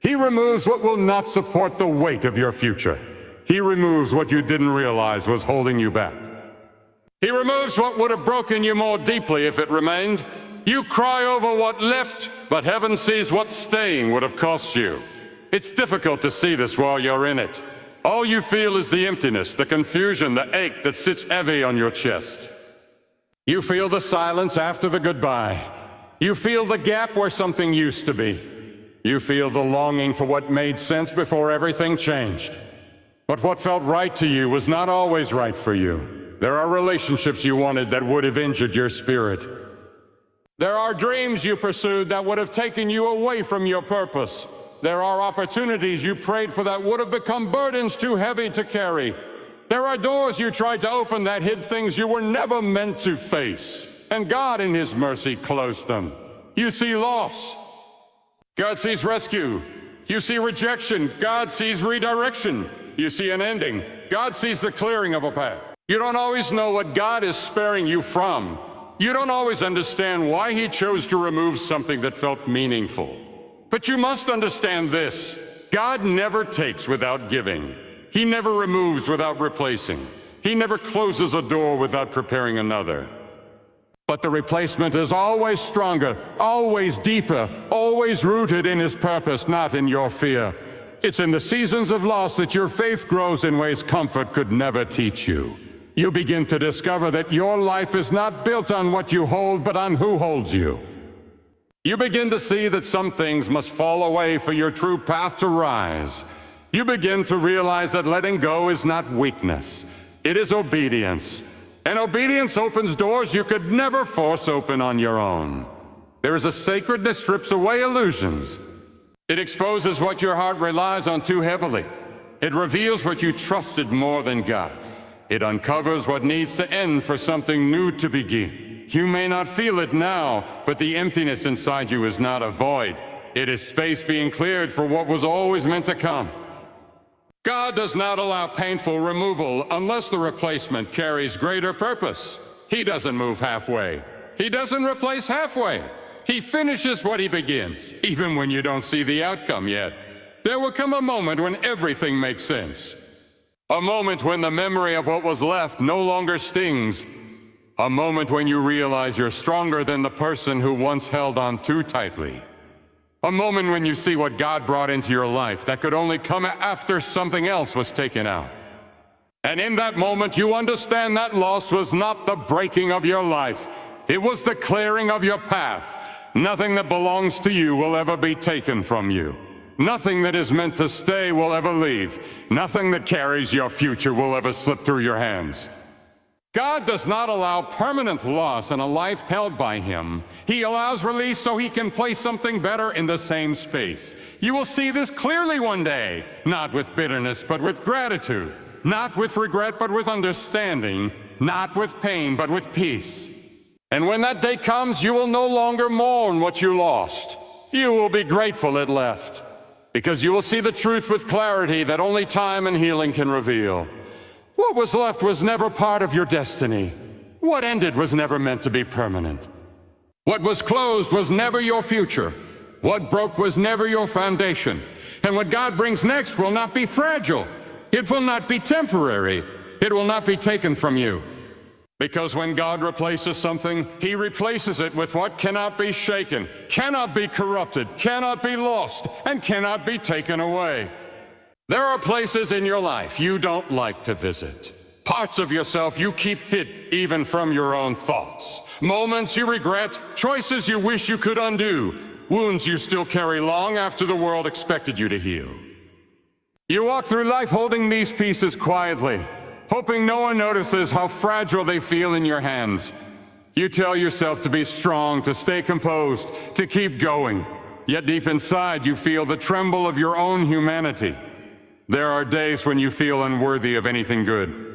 He removes what will not support the weight of your future. He removes what you didn't realize was holding you back. He removes what would have broken you more deeply if it remained. You cry over what left, but heaven sees what staying would have cost you. It's difficult to see this while you're in it. All you feel is the emptiness, the confusion, the ache that sits heavy on your chest. You feel the silence after the goodbye. You feel the gap where something used to be. You feel the longing for what made sense before everything changed. But what felt right to you was not always right for you. There are relationships you wanted that would have injured your spirit. There are dreams you pursued that would have taken you away from your purpose. There are opportunities you prayed for that would have become burdens too heavy to carry. There are doors you tried to open that hid things you were never meant to face. And God in His mercy closed them. You see loss. God sees rescue. You see rejection. God sees redirection. You see an ending. God sees the clearing of a path. You don't always know what God is sparing you from. You don't always understand why He chose to remove something that felt meaningful. But you must understand this. God never takes without giving. He never removes without replacing. He never closes a door without preparing another. But the replacement is always stronger, always deeper, always rooted in His purpose, not in your fear. It's in the seasons of loss that your faith grows in ways comfort could never teach you. You begin to discover that your life is not built on what you hold, but on who holds you. You begin to see that some things must fall away for your true path to rise. You begin to realize that letting go is not weakness. It is obedience. And obedience opens doors you could never force open on your own. There is a sacredness that strips away illusions. It exposes what your heart relies on too heavily. It reveals what you trusted more than God. It uncovers what needs to end for something new to begin. You may not feel it now, but the emptiness inside you is not a void. It is space being cleared for what was always meant to come. God does not allow painful removal unless the replacement carries greater purpose. He doesn't move halfway. He doesn't replace halfway. He finishes what He begins, even when you don't see the outcome yet. There will come a moment when everything makes sense. A moment when the memory of what was left no longer stings. A moment when you realize you're stronger than the person who once held on too tightly. A moment when you see what God brought into your life that could only come after something else was taken out. And in that moment, you understand that loss was not the breaking of your life. It was the clearing of your path. Nothing that belongs to you will ever be taken from you. Nothing that is meant to stay will ever leave. Nothing that carries your future will ever slip through your hands. God does not allow permanent loss in a life held by Him. He allows release so He can place something better in the same space. You will see this clearly one day, not with bitterness, but with gratitude. Not with regret, but with understanding. Not with pain, but with peace. And when that day comes, you will no longer mourn what you lost. You will be grateful it left. Because you will see the truth with clarity that only time and healing can reveal. What was left was never part of your destiny. What ended was never meant to be permanent. What was closed was never your future. What broke was never your foundation. And what God brings next will not be fragile. It will not be temporary. It will not be taken from you. Because when God replaces something, He replaces it with what cannot be shaken, cannot be corrupted, cannot be lost, and cannot be taken away. There are places in your life you don't like to visit. Parts of yourself you keep hid even from your own thoughts. Moments you regret, choices you wish you could undo, wounds you still carry long after the world expected you to heal. You walk through life holding these pieces quietly, hoping no one notices how fragile they feel in your hands. You tell yourself to be strong, to stay composed, to keep going. Yet deep inside you feel the tremble of your own humanity. There are days when you feel unworthy of anything good.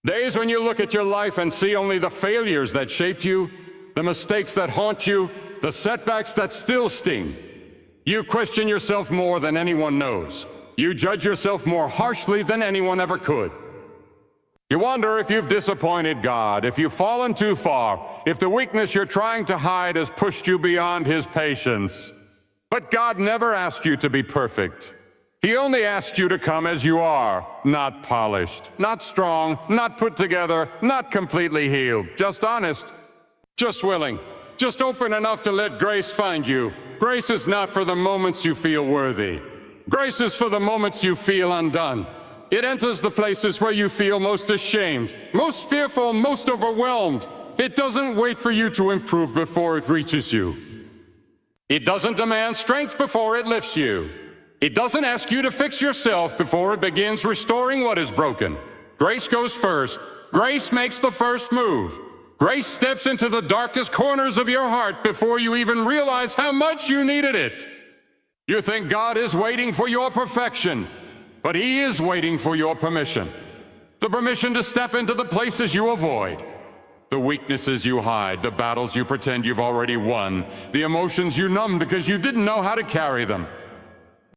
Days when you look at your life and see only the failures that shaped you, the mistakes that haunt you, the setbacks that still sting. You question yourself more than anyone knows. You judge yourself more harshly than anyone ever could. You wonder if you've disappointed God, if you've fallen too far, if the weakness you're trying to hide has pushed you beyond His patience. But God never asked you to be perfect. He only asked you to come as you are, not polished, not strong, not put together, not completely healed, just honest, just willing, just open enough to let grace find you. Grace is not for the moments you feel worthy. Grace is for the moments you feel undone. It enters the places where you feel most ashamed, most fearful, most overwhelmed. It doesn't wait for you to improve before it reaches you. It doesn't demand strength before it lifts you. It doesn't ask you to fix yourself before it begins restoring what is broken. Grace goes first. Grace makes the first move. Grace steps into the darkest corners of your heart before you even realize how much you needed it. You think God is waiting for your perfection, but He is waiting for your permission. The permission to step into the places you avoid, the weaknesses you hide, the battles you pretend you've already won, the emotions you numb because you didn't know how to carry them.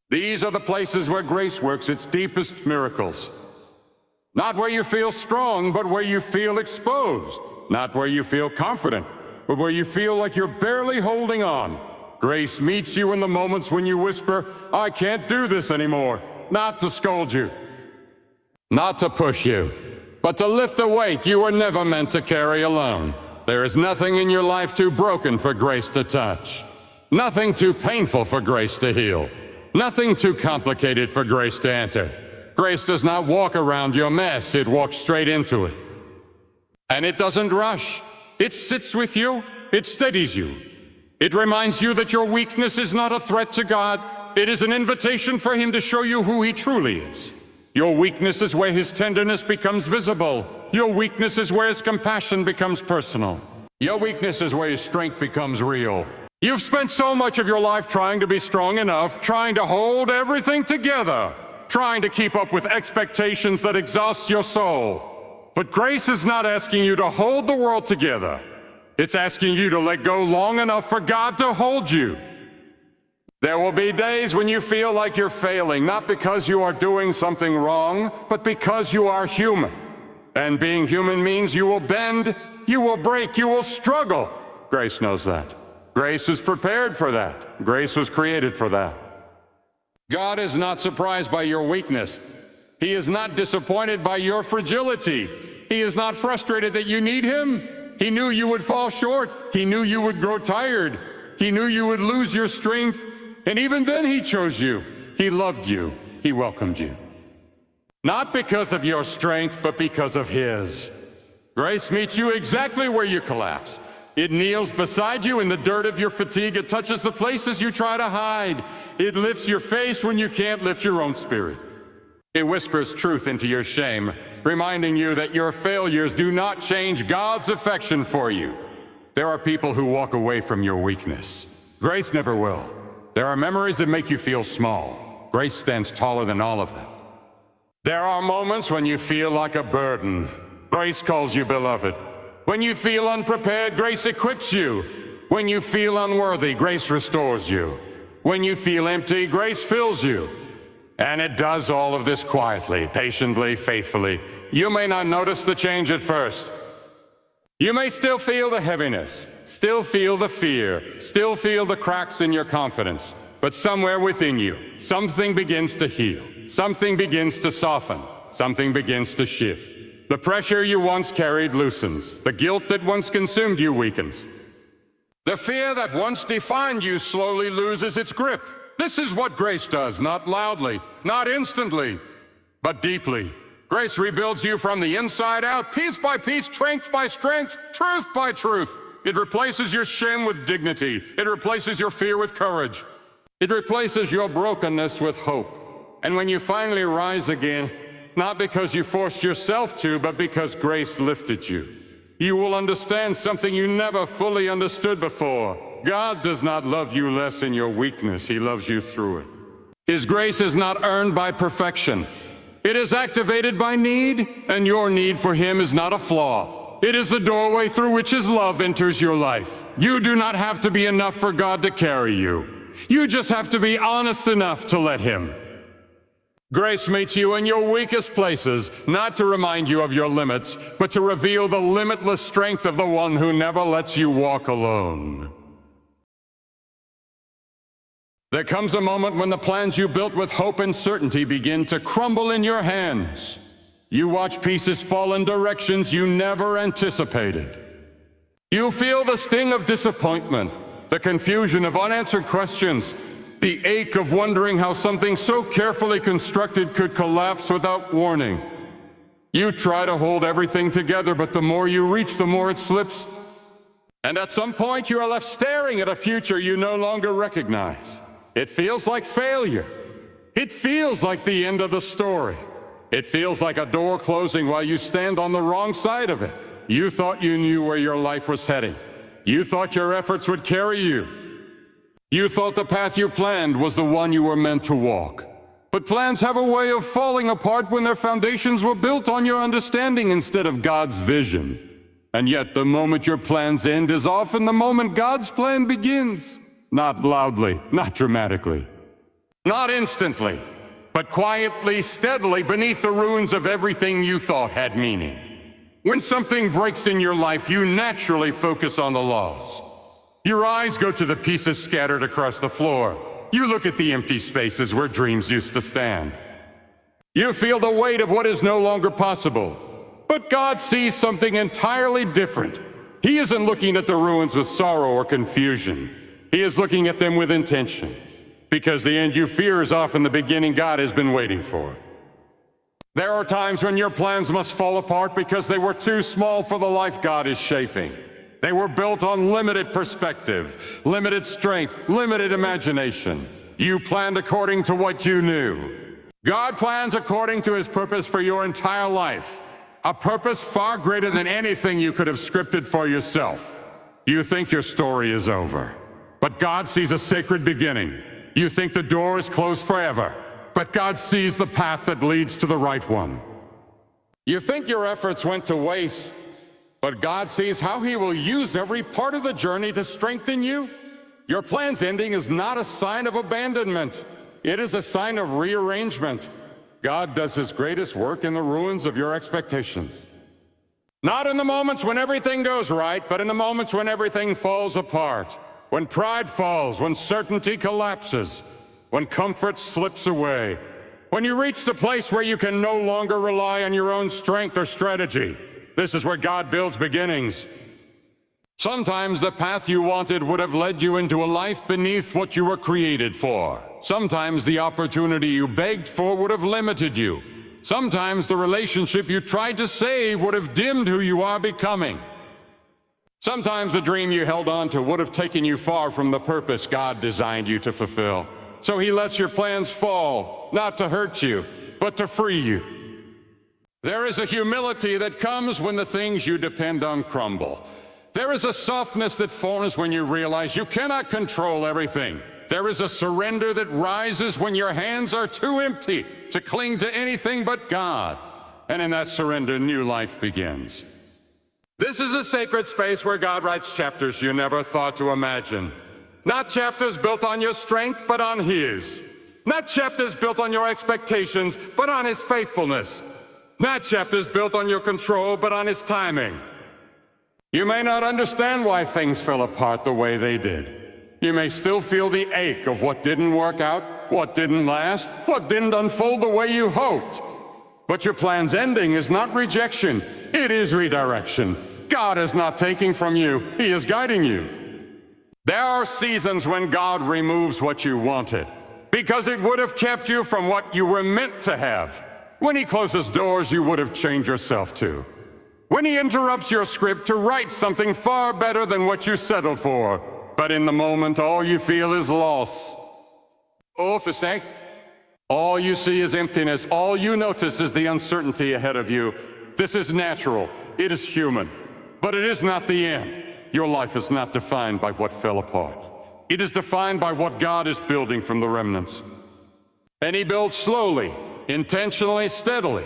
These are the places where grace works its deepest miracles. Not where you feel strong, but where you feel exposed. Not where you feel confident, but where you feel like you're barely holding on. Grace meets you in the moments when you whisper, "I can't do this anymore," not to scold you, not to push you, but to lift the weight you were never meant to carry alone. There is nothing in your life too broken for grace to touch. Nothing too painful for grace to heal. Nothing too complicated for grace to enter. Grace does not walk around your mess, it walks straight into it. And it doesn't rush. It sits with you, it steadies you. It reminds you that your weakness is not a threat to God. It is an invitation for Him to show you who He truly is. Your weakness is where His tenderness becomes visible. Your weakness is where His compassion becomes personal. Your weakness is where His strength becomes real. You've spent so much of your life trying to be strong enough, trying to hold everything together, trying to keep up with expectations that exhaust your soul. But grace is not asking you to hold the world together. It's asking you to let go long enough for God to hold you. There will be days when you feel like you're failing, not because you are doing something wrong, but because you are human. And being human means you will bend, you will break, you will struggle. Grace knows that. Grace is prepared for that. Grace was created for that. God is not surprised by your weakness. He is not disappointed by your fragility. He is not frustrated that you need Him. He knew you would fall short. He knew you would grow tired. He knew you would lose your strength. And even then He chose you. He loved you. He welcomed you. Not because of your strength, but because of His. Grace meets you exactly where you collapse. It kneels beside you in the dirt of your fatigue. It touches the places you try to hide. It lifts your face when you can't lift your own spirit. It whispers truth into your shame, reminding you that your failures do not change God's affection for you. There are people who walk away from your weakness. Grace never will. There are memories that make you feel small. Grace stands taller than all of them. There are moments when you feel like a burden. Grace calls you beloved. When you feel unprepared, grace equips you. When you feel unworthy, grace restores you. When you feel empty, grace fills you. And it does all of this quietly, patiently, faithfully. You may not notice the change at first. You may still feel the heaviness. still feel the fear, still feel the cracks in your confidence. But somewhere within you, something begins to heal, something begins to soften, something begins to shift. The pressure you once carried loosens, the guilt that once consumed you weakens. The fear that once defined you slowly loses its grip. This is what grace does, not loudly, not instantly, but deeply. Grace rebuilds you from the inside out, piece by piece, strength by strength, truth by truth. It replaces your shame with dignity. It replaces your fear with courage. It replaces your brokenness with hope. And when you finally rise again, not because you forced yourself to, but because grace lifted you, you will understand something you never fully understood before. God does not love you less in your weakness. He loves you through it. His grace is not earned by perfection. It is activated by need, and your need for Him is not a flaw. It is the doorway through which His love enters your life. You do not have to be enough for God to carry you. You just have to be honest enough to let Him. Grace meets you in your weakest places, not to remind you of your limits, but to reveal the limitless strength of the one who never lets you walk alone. There comes a moment when the plans you built with hope and certainty begin to crumble in your hands. You watch pieces fall in directions you never anticipated. You feel the sting of disappointment, the confusion of unanswered questions, the ache of wondering how something so carefully constructed could collapse without warning. You try to hold everything together, but the more you reach, the more it slips. And at some point, you are left staring at a future you no longer recognize. It feels like failure. It feels like the end of the story. It feels like a door closing while you stand on the wrong side of it. You thought you knew where your life was heading. You thought your efforts would carry you. You thought the path you planned was the one you were meant to walk. But plans have a way of falling apart when their foundations were built on your understanding instead of God's vision. And yet the moment your plans end is often the moment God's plan begins. Not loudly, not dramatically, not instantly, but quietly, steadily beneath the ruins of everything you thought had meaning. When something breaks in your life, you naturally focus on the loss. Your eyes go to the pieces scattered across the floor. You look at the empty spaces where dreams used to stand. You feel the weight of what is no longer possible. But God sees something entirely different. He isn't looking at the ruins with sorrow or confusion. He is looking at them with intention, because the end you fear is often the beginning God has been waiting for. There are times when your plans must fall apart because they were too small for the life God is shaping. They were built on limited perspective, limited strength, limited imagination. You planned according to what you knew. God plans according to His purpose for your entire life, a purpose far greater than anything you could have scripted for yourself. You think your story is over. But God sees a sacred beginning. You think the door is closed forever, but God sees the path that leads to the right one. You think your efforts went to waste, but God sees how He will use every part of the journey to strengthen you. Your plan's ending is not a sign of abandonment. It is a sign of rearrangement. God does His greatest work in the ruins of your expectations. Not in the moments when everything goes right, but in the moments when everything falls apart. When pride falls, when certainty collapses, when comfort slips away, when you reach the place where you can no longer rely on your own strength or strategy. This is where God builds beginnings. Sometimes the path you wanted would have led you into a life beneath what you were created for. Sometimes the opportunity you begged for would have limited you. Sometimes the relationship you tried to save would have dimmed who you are becoming. Sometimes the dream you held on to would have taken you far from the purpose God designed you to fulfill. So He lets your plans fall, not to hurt you, but to free you. There is a humility that comes when the things you depend on crumble. There is a softness that forms when you realize you cannot control everything. There is a surrender that rises when your hands are too empty to cling to anything but God. And in that surrender, new life begins. This is a sacred space where God writes chapters you never thought to imagine. Not chapters built on your strength, but on His. Not chapters built on your expectations, but on His faithfulness. Not chapters built on your control, but on His timing. You may not understand why things fell apart the way they did. You may still feel the ache of what didn't work out, what didn't last, what didn't unfold the way you hoped. But your plan's ending is not rejection, it is redirection. God is not taking from you, He is guiding you. There are seasons when God removes what you wanted, because it would have kept you from what you were meant to have. When He closes doors you would have chained yourself to. When He interrupts your script to write something far better than what you settled for. But in the moment, all you feel is loss. Or for sake, all you see is emptiness. All you notice is the uncertainty ahead of you. This is natural. It is human. But it is not the end. Your life is not defined by what fell apart. It is defined by what God is building from the remnants. And He builds slowly, intentionally, steadily,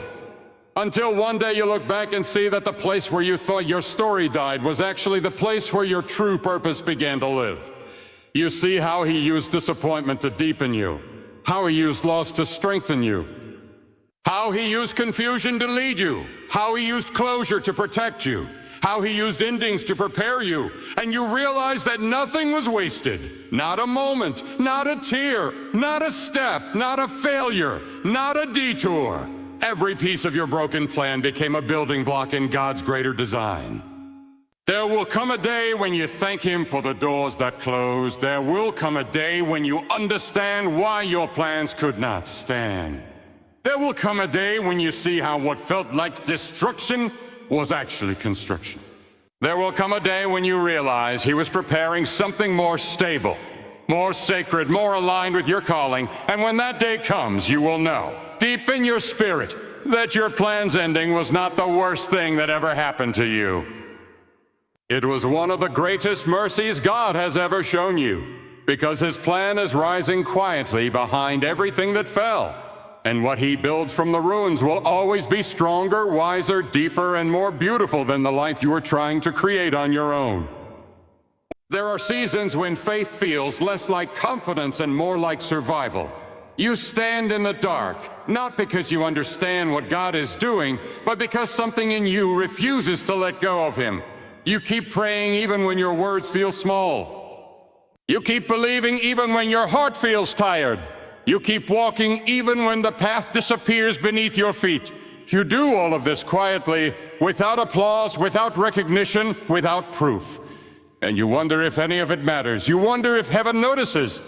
until one day you look back and see that the place where you thought your story died was actually the place where your true purpose began to live. You see how He used disappointment to deepen you, how He used loss to strengthen you, how He used confusion to lead you, how He used closure to protect you, how He used endings to prepare you, and you realize that nothing was wasted. Not a moment, not a tear, not a step, not a failure, not a detour. Every piece of your broken plan became a building block in God's greater design. There will come a day when you thank Him for the doors that closed. There will come a day when you understand why your plans could not stand. There will come a day when you see how what felt like destruction was actually construction. There will come a day when you realize He was preparing something more stable, more sacred, more aligned with your calling. And when that day comes, you will know, deep in your spirit, that your plan's ending was not the worst thing that ever happened to you. It was one of the greatest mercies God has ever shown you, because His plan is rising quietly behind everything that fell. And what He builds from the ruins will always be stronger, wiser, deeper, and more beautiful than the life you are trying to create on your own. There are seasons when faith feels less like confidence and more like survival. You stand in the dark, not because you understand what God is doing, but because something in you refuses to let go of Him. You keep praying even when your words feel small. You keep believing even when your heart feels tired. You keep walking even when the path disappears beneath your feet. You do all of this quietly, without applause, without recognition, without proof. And you wonder if any of it matters. You wonder if heaven notices.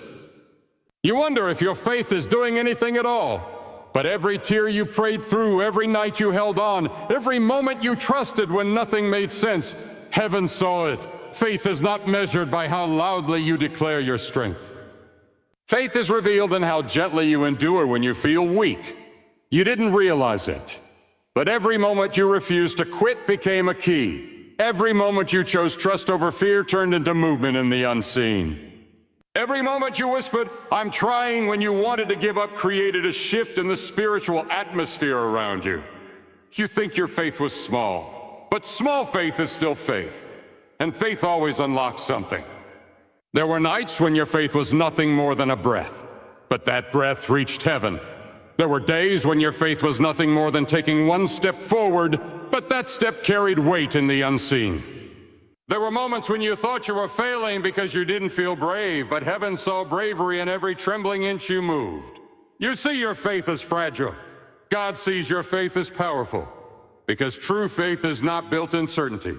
You wonder if your faith is doing anything at all. But every tear you prayed through, every night you held on, every moment you trusted when nothing made sense, heaven saw it. Faith is not measured by how loudly you declare your strength. Faith is revealed in how gently you endure when you feel weak. You didn't realize it, but every moment you refused to quit became a key. Every moment you chose trust over fear turned into movement in the unseen. Every moment you whispered, "I'm trying," when you wanted to give up, created a shift in the spiritual atmosphere around you. You think your faith was small, but small faith is still faith, and faith always unlocks something. There were nights when your faith was nothing more than a breath, but that breath reached heaven. There were days when your faith was nothing more than taking one step forward, but that step carried weight in the unseen. There were moments when you thought you were failing because you didn't feel brave, but heaven saw bravery in every trembling inch you moved. You see your faith as fragile. God sees your faith as powerful, because true faith is not built in certainty.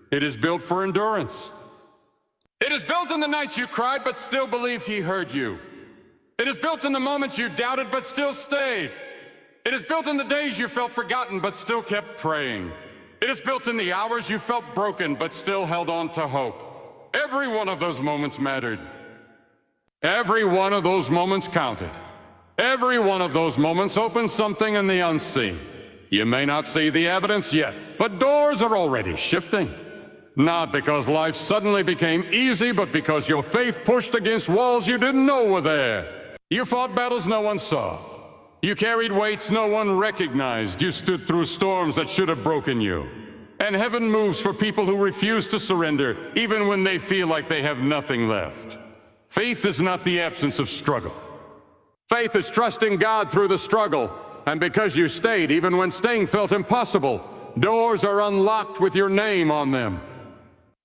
It is built for endurance. It is built in the nights you cried but still believed He heard you. It is built in the moments you doubted but still stayed. It is built in the days you felt forgotten but still kept praying. It is built in the hours you felt broken but still held on to hope. Every one of those moments mattered. Every one of those moments counted. Every one of those moments opened something in the unseen. You may not see the evidence yet, but doors are already shifting. Not because life suddenly became easy, but because your faith pushed against walls you didn't know were there. You fought battles no one saw. You carried weights no one recognized. You stood through storms that should have broken you. And heaven moves for people who refuse to surrender, even when they feel like they have nothing left. Faith is not the absence of struggle. Faith is trusting God through the struggle. And because you stayed, even when staying felt impossible, doors are unlocked with your name on them.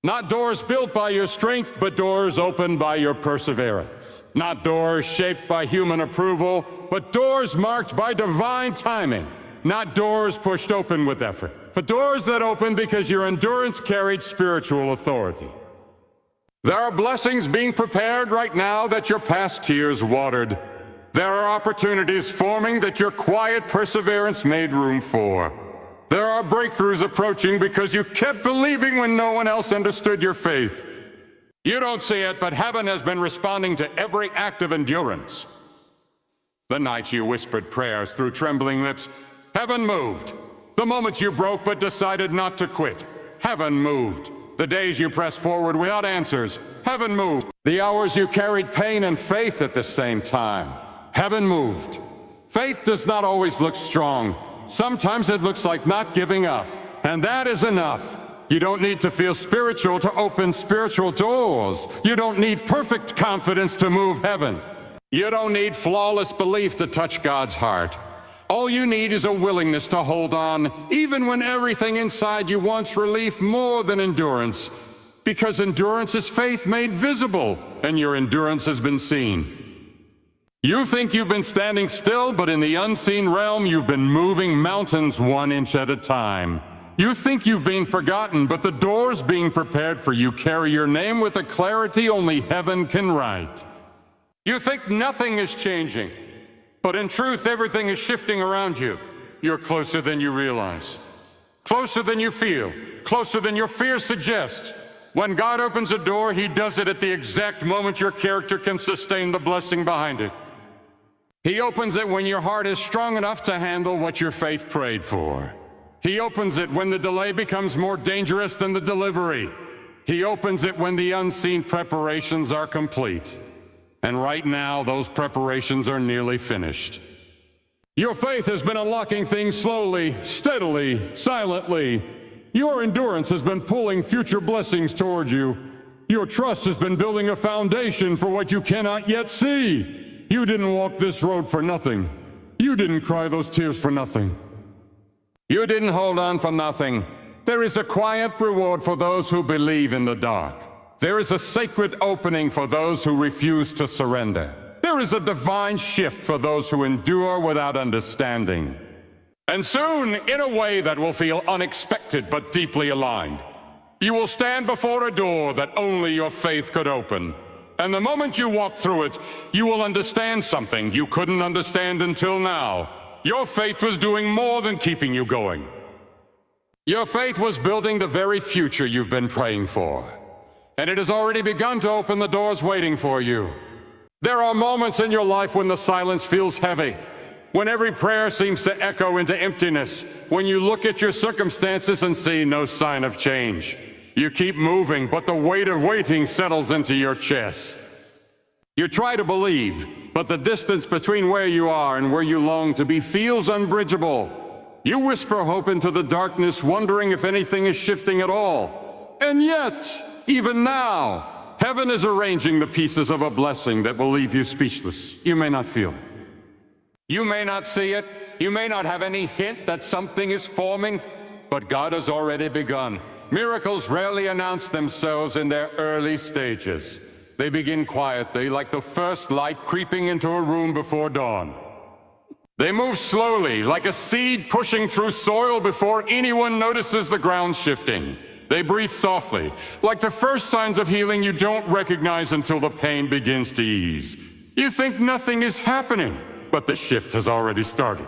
Not doors built by your strength, but doors opened by your perseverance. Not doors shaped by human approval, but doors marked by divine timing. Not doors pushed open with effort, but doors that open because your endurance carried spiritual authority. There are blessings being prepared right now that your past tears watered. There are opportunities forming that your quiet perseverance made room for. There are breakthroughs approaching because you kept believing when no one else understood your faith. You don't see it, but heaven has been responding to every act of endurance. The nights you whispered prayers through trembling lips, heaven moved. The moments you broke but decided not to quit, heaven moved. The days you pressed forward without answers, heaven moved. The hours you carried pain and faith at the same time, heaven moved. Faith does not always look strong. Sometimes it looks like not giving up, and that is enough. You don't need to feel spiritual to open spiritual doors. You don't need perfect confidence to move heaven. You don't need flawless belief to touch God's heart. All you need is a willingness to hold on, even when everything inside you wants relief more than endurance. Because endurance is faith made visible, and your endurance has been seen. You think you've been standing still, but in the unseen realm, you've been moving mountains 1 inch at a time. You think you've been forgotten, but the doors being prepared for you carry your name with a clarity only heaven can write. You think nothing is changing, but in truth, everything is shifting around you. You're closer than you realize, closer than you feel, closer than your fear suggests. When God opens a door, He does it at the exact moment your character can sustain the blessing behind it. He opens it when your heart is strong enough to handle what your faith prayed for. He opens it when the delay becomes more dangerous than the delivery. He opens it when the unseen preparations are complete. And right now, those preparations are nearly finished. Your faith has been unlocking things slowly, steadily, silently. Your endurance has been pulling future blessings toward you. Your trust has been building a foundation for what you cannot yet see. You didn't walk this road for nothing. You didn't cry those tears for nothing. You didn't hold on for nothing. There is a quiet reward for those who believe in the dark. There is a sacred opening for those who refuse to surrender. There is a divine shift for those who endure without understanding. And soon, in a way that will feel unexpected but deeply aligned, you will stand before a door that only your faith could open. And the moment you walk through it, you will understand something you couldn't understand until now. Your faith was doing more than keeping you going. Your faith was building the very future you've been praying for. And it has already begun to open the doors waiting for you. There are moments in your life when the silence feels heavy, when every prayer seems to echo into emptiness, when you look at your circumstances and see no sign of change. You keep moving, but the weight of waiting settles into your chest. You try to believe, but the distance between where you are and where you long to be feels unbridgeable. You whisper hope into the darkness, wondering if anything is shifting at all. And yet, even now, heaven is arranging the pieces of a blessing that will leave you speechless. You may not feel it. You may not see it. You may not have any hint that something is forming, but God has already begun. Miracles rarely announce themselves in their early stages. They begin quietly, like the first light creeping into a room before dawn. They move slowly, like a seed pushing through soil before anyone notices the ground shifting. They breathe softly, like the first signs of healing you don't recognize until the pain begins to ease. You think nothing is happening, but the shift has already started.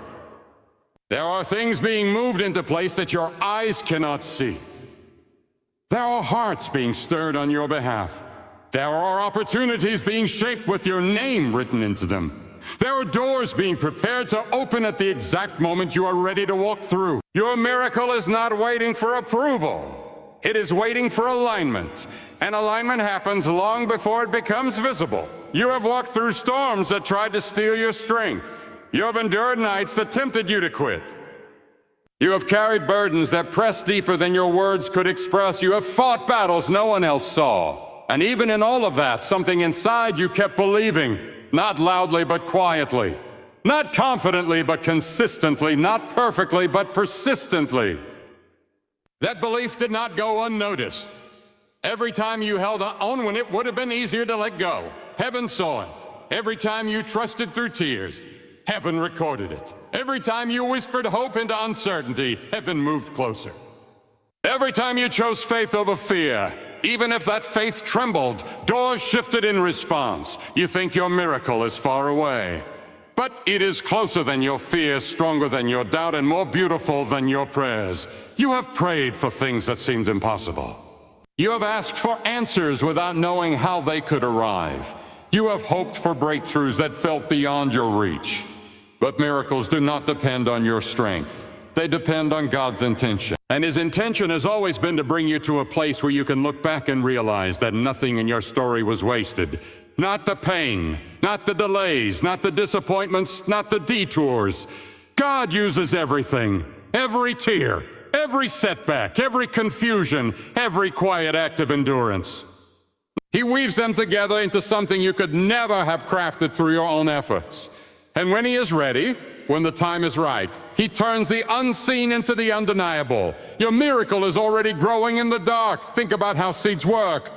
There are things being moved into place that your eyes cannot see. There are hearts being stirred on your behalf. There are opportunities being shaped with your name written into them. There are doors being prepared to open at the exact moment you are ready to walk through. Your miracle is not waiting for approval. It is waiting for alignment. And alignment happens long before it becomes visible. You have walked through storms that tried to steal your strength. You have endured nights that tempted you to quit. You have carried burdens that pressed deeper than your words could express. You have fought battles no one else saw. And even in all of that, something inside you kept believing, not loudly but quietly, not confidently but consistently, not perfectly but persistently. That belief did not go unnoticed. Every time you held on when it would have been easier to let go, heaven saw it. Every time you trusted through tears, heaven recorded it. Every time you whispered hope into uncertainty, heaven moved closer. Every time you chose faith over fear, even if that faith trembled, doors shifted in response. You think your miracle is far away. But it is closer than your fear, stronger than your doubt, and more beautiful than your prayers. You have prayed for things that seemed impossible. You have asked for answers without knowing how they could arrive. You have hoped for breakthroughs that felt beyond your reach. But miracles do not depend on your strength. They depend on God's intention. And His intention has always been to bring you to a place where you can look back and realize that nothing in your story was wasted. Not the pain, not the delays, not the disappointments, not the detours. God uses everything, every tear, every setback, every confusion, every quiet act of endurance. He weaves them together into something you could never have crafted through your own efforts. And when He is ready, when the time is right, He turns the unseen into the undeniable. Your miracle is already growing in the dark. Think about how seeds work.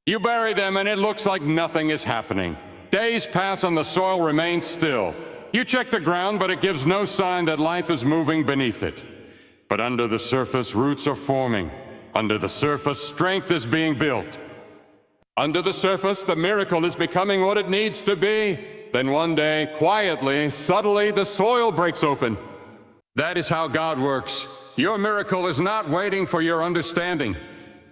You bury them and it looks like nothing is happening. Days pass and the soil remains still. You check the ground, but it gives no sign that life is moving beneath it. But under the surface, roots are forming. Under the surface, strength is being built. Under the surface, the miracle is becoming what it needs to be. Then one day, quietly, subtly, the soil breaks open. That is how God works. Your miracle is not waiting for your understanding.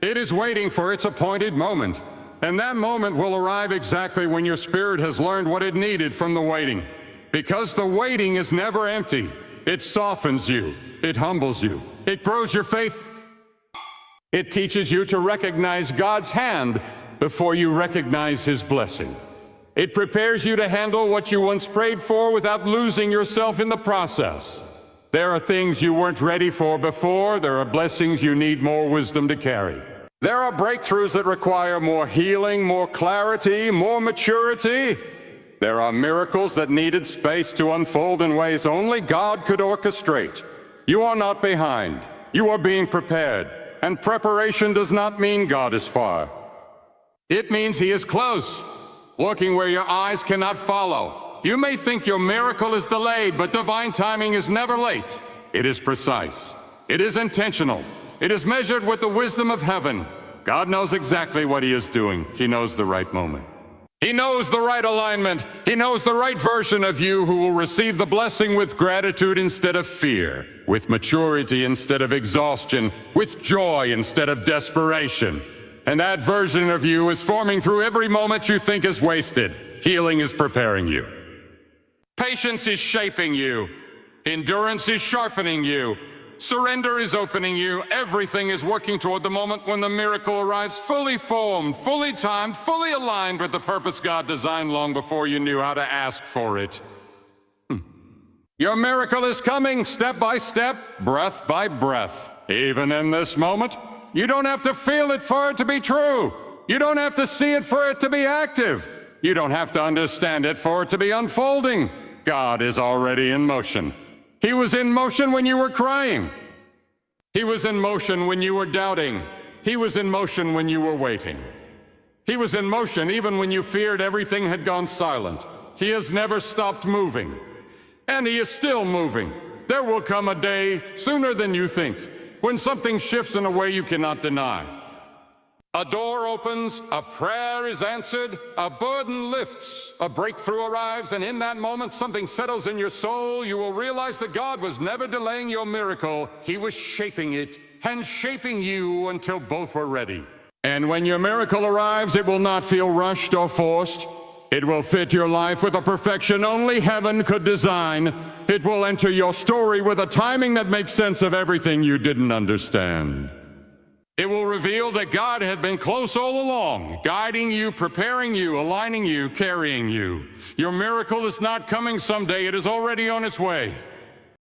It is waiting for its appointed moment. And that moment will arrive exactly when your spirit has learned what it needed from the waiting. Because the waiting is never empty. It softens you. It humbles you. It grows your faith. It teaches you to recognize God's hand before you recognize His blessing. It prepares you to handle what you once prayed for without losing yourself in the process. There are things you weren't ready for before. There are blessings you need more wisdom to carry. There are breakthroughs that require more healing, more clarity, more maturity. There are miracles that needed space to unfold in ways only God could orchestrate. You are not behind. You are being prepared. And preparation does not mean God is far. It means He is close, looking where your eyes cannot follow. You may think your miracle is delayed, but divine timing is never late. It is precise. It is intentional. It is measured with the wisdom of heaven. God knows exactly what He is doing. He knows the right moment. He knows the right alignment. He knows the right version of you who will receive the blessing with gratitude instead of fear, with maturity instead of exhaustion, with joy instead of desperation. And that version of you is forming through every moment you think is wasted. Healing is preparing you. Patience is shaping you. Endurance is sharpening you. Surrender is opening you. Everything is working toward the moment when the miracle arrives, fully formed, fully timed, fully aligned with the purpose God designed long before you knew how to ask for it. Your miracle is coming step by step, breath by breath. Even in this moment, you don't have to feel it for it to be true. You don't have to see it for it to be active. You don't have to understand it for it to be unfolding. God is already in motion. He was in motion when you were crying. He was in motion when you were doubting. He was in motion when you were waiting. He was in motion even when you feared everything had gone silent. He has never stopped moving. And He is still moving. There will come a day, sooner than you think, when something shifts in a way you cannot deny. A door opens, a prayer is answered, a burden lifts, a breakthrough arrives, and in that moment something settles in your soul. You will realize that God was never delaying your miracle. He was shaping it and shaping you until both were ready. And when your miracle arrives, it will not feel rushed or forced. It will fit your life with a perfection only heaven could design. It will enter your story with a timing that makes sense of everything you didn't understand. It will reveal that God had been close all along, guiding you, preparing you, aligning you, carrying you. Your miracle is not coming someday, it is already on its way.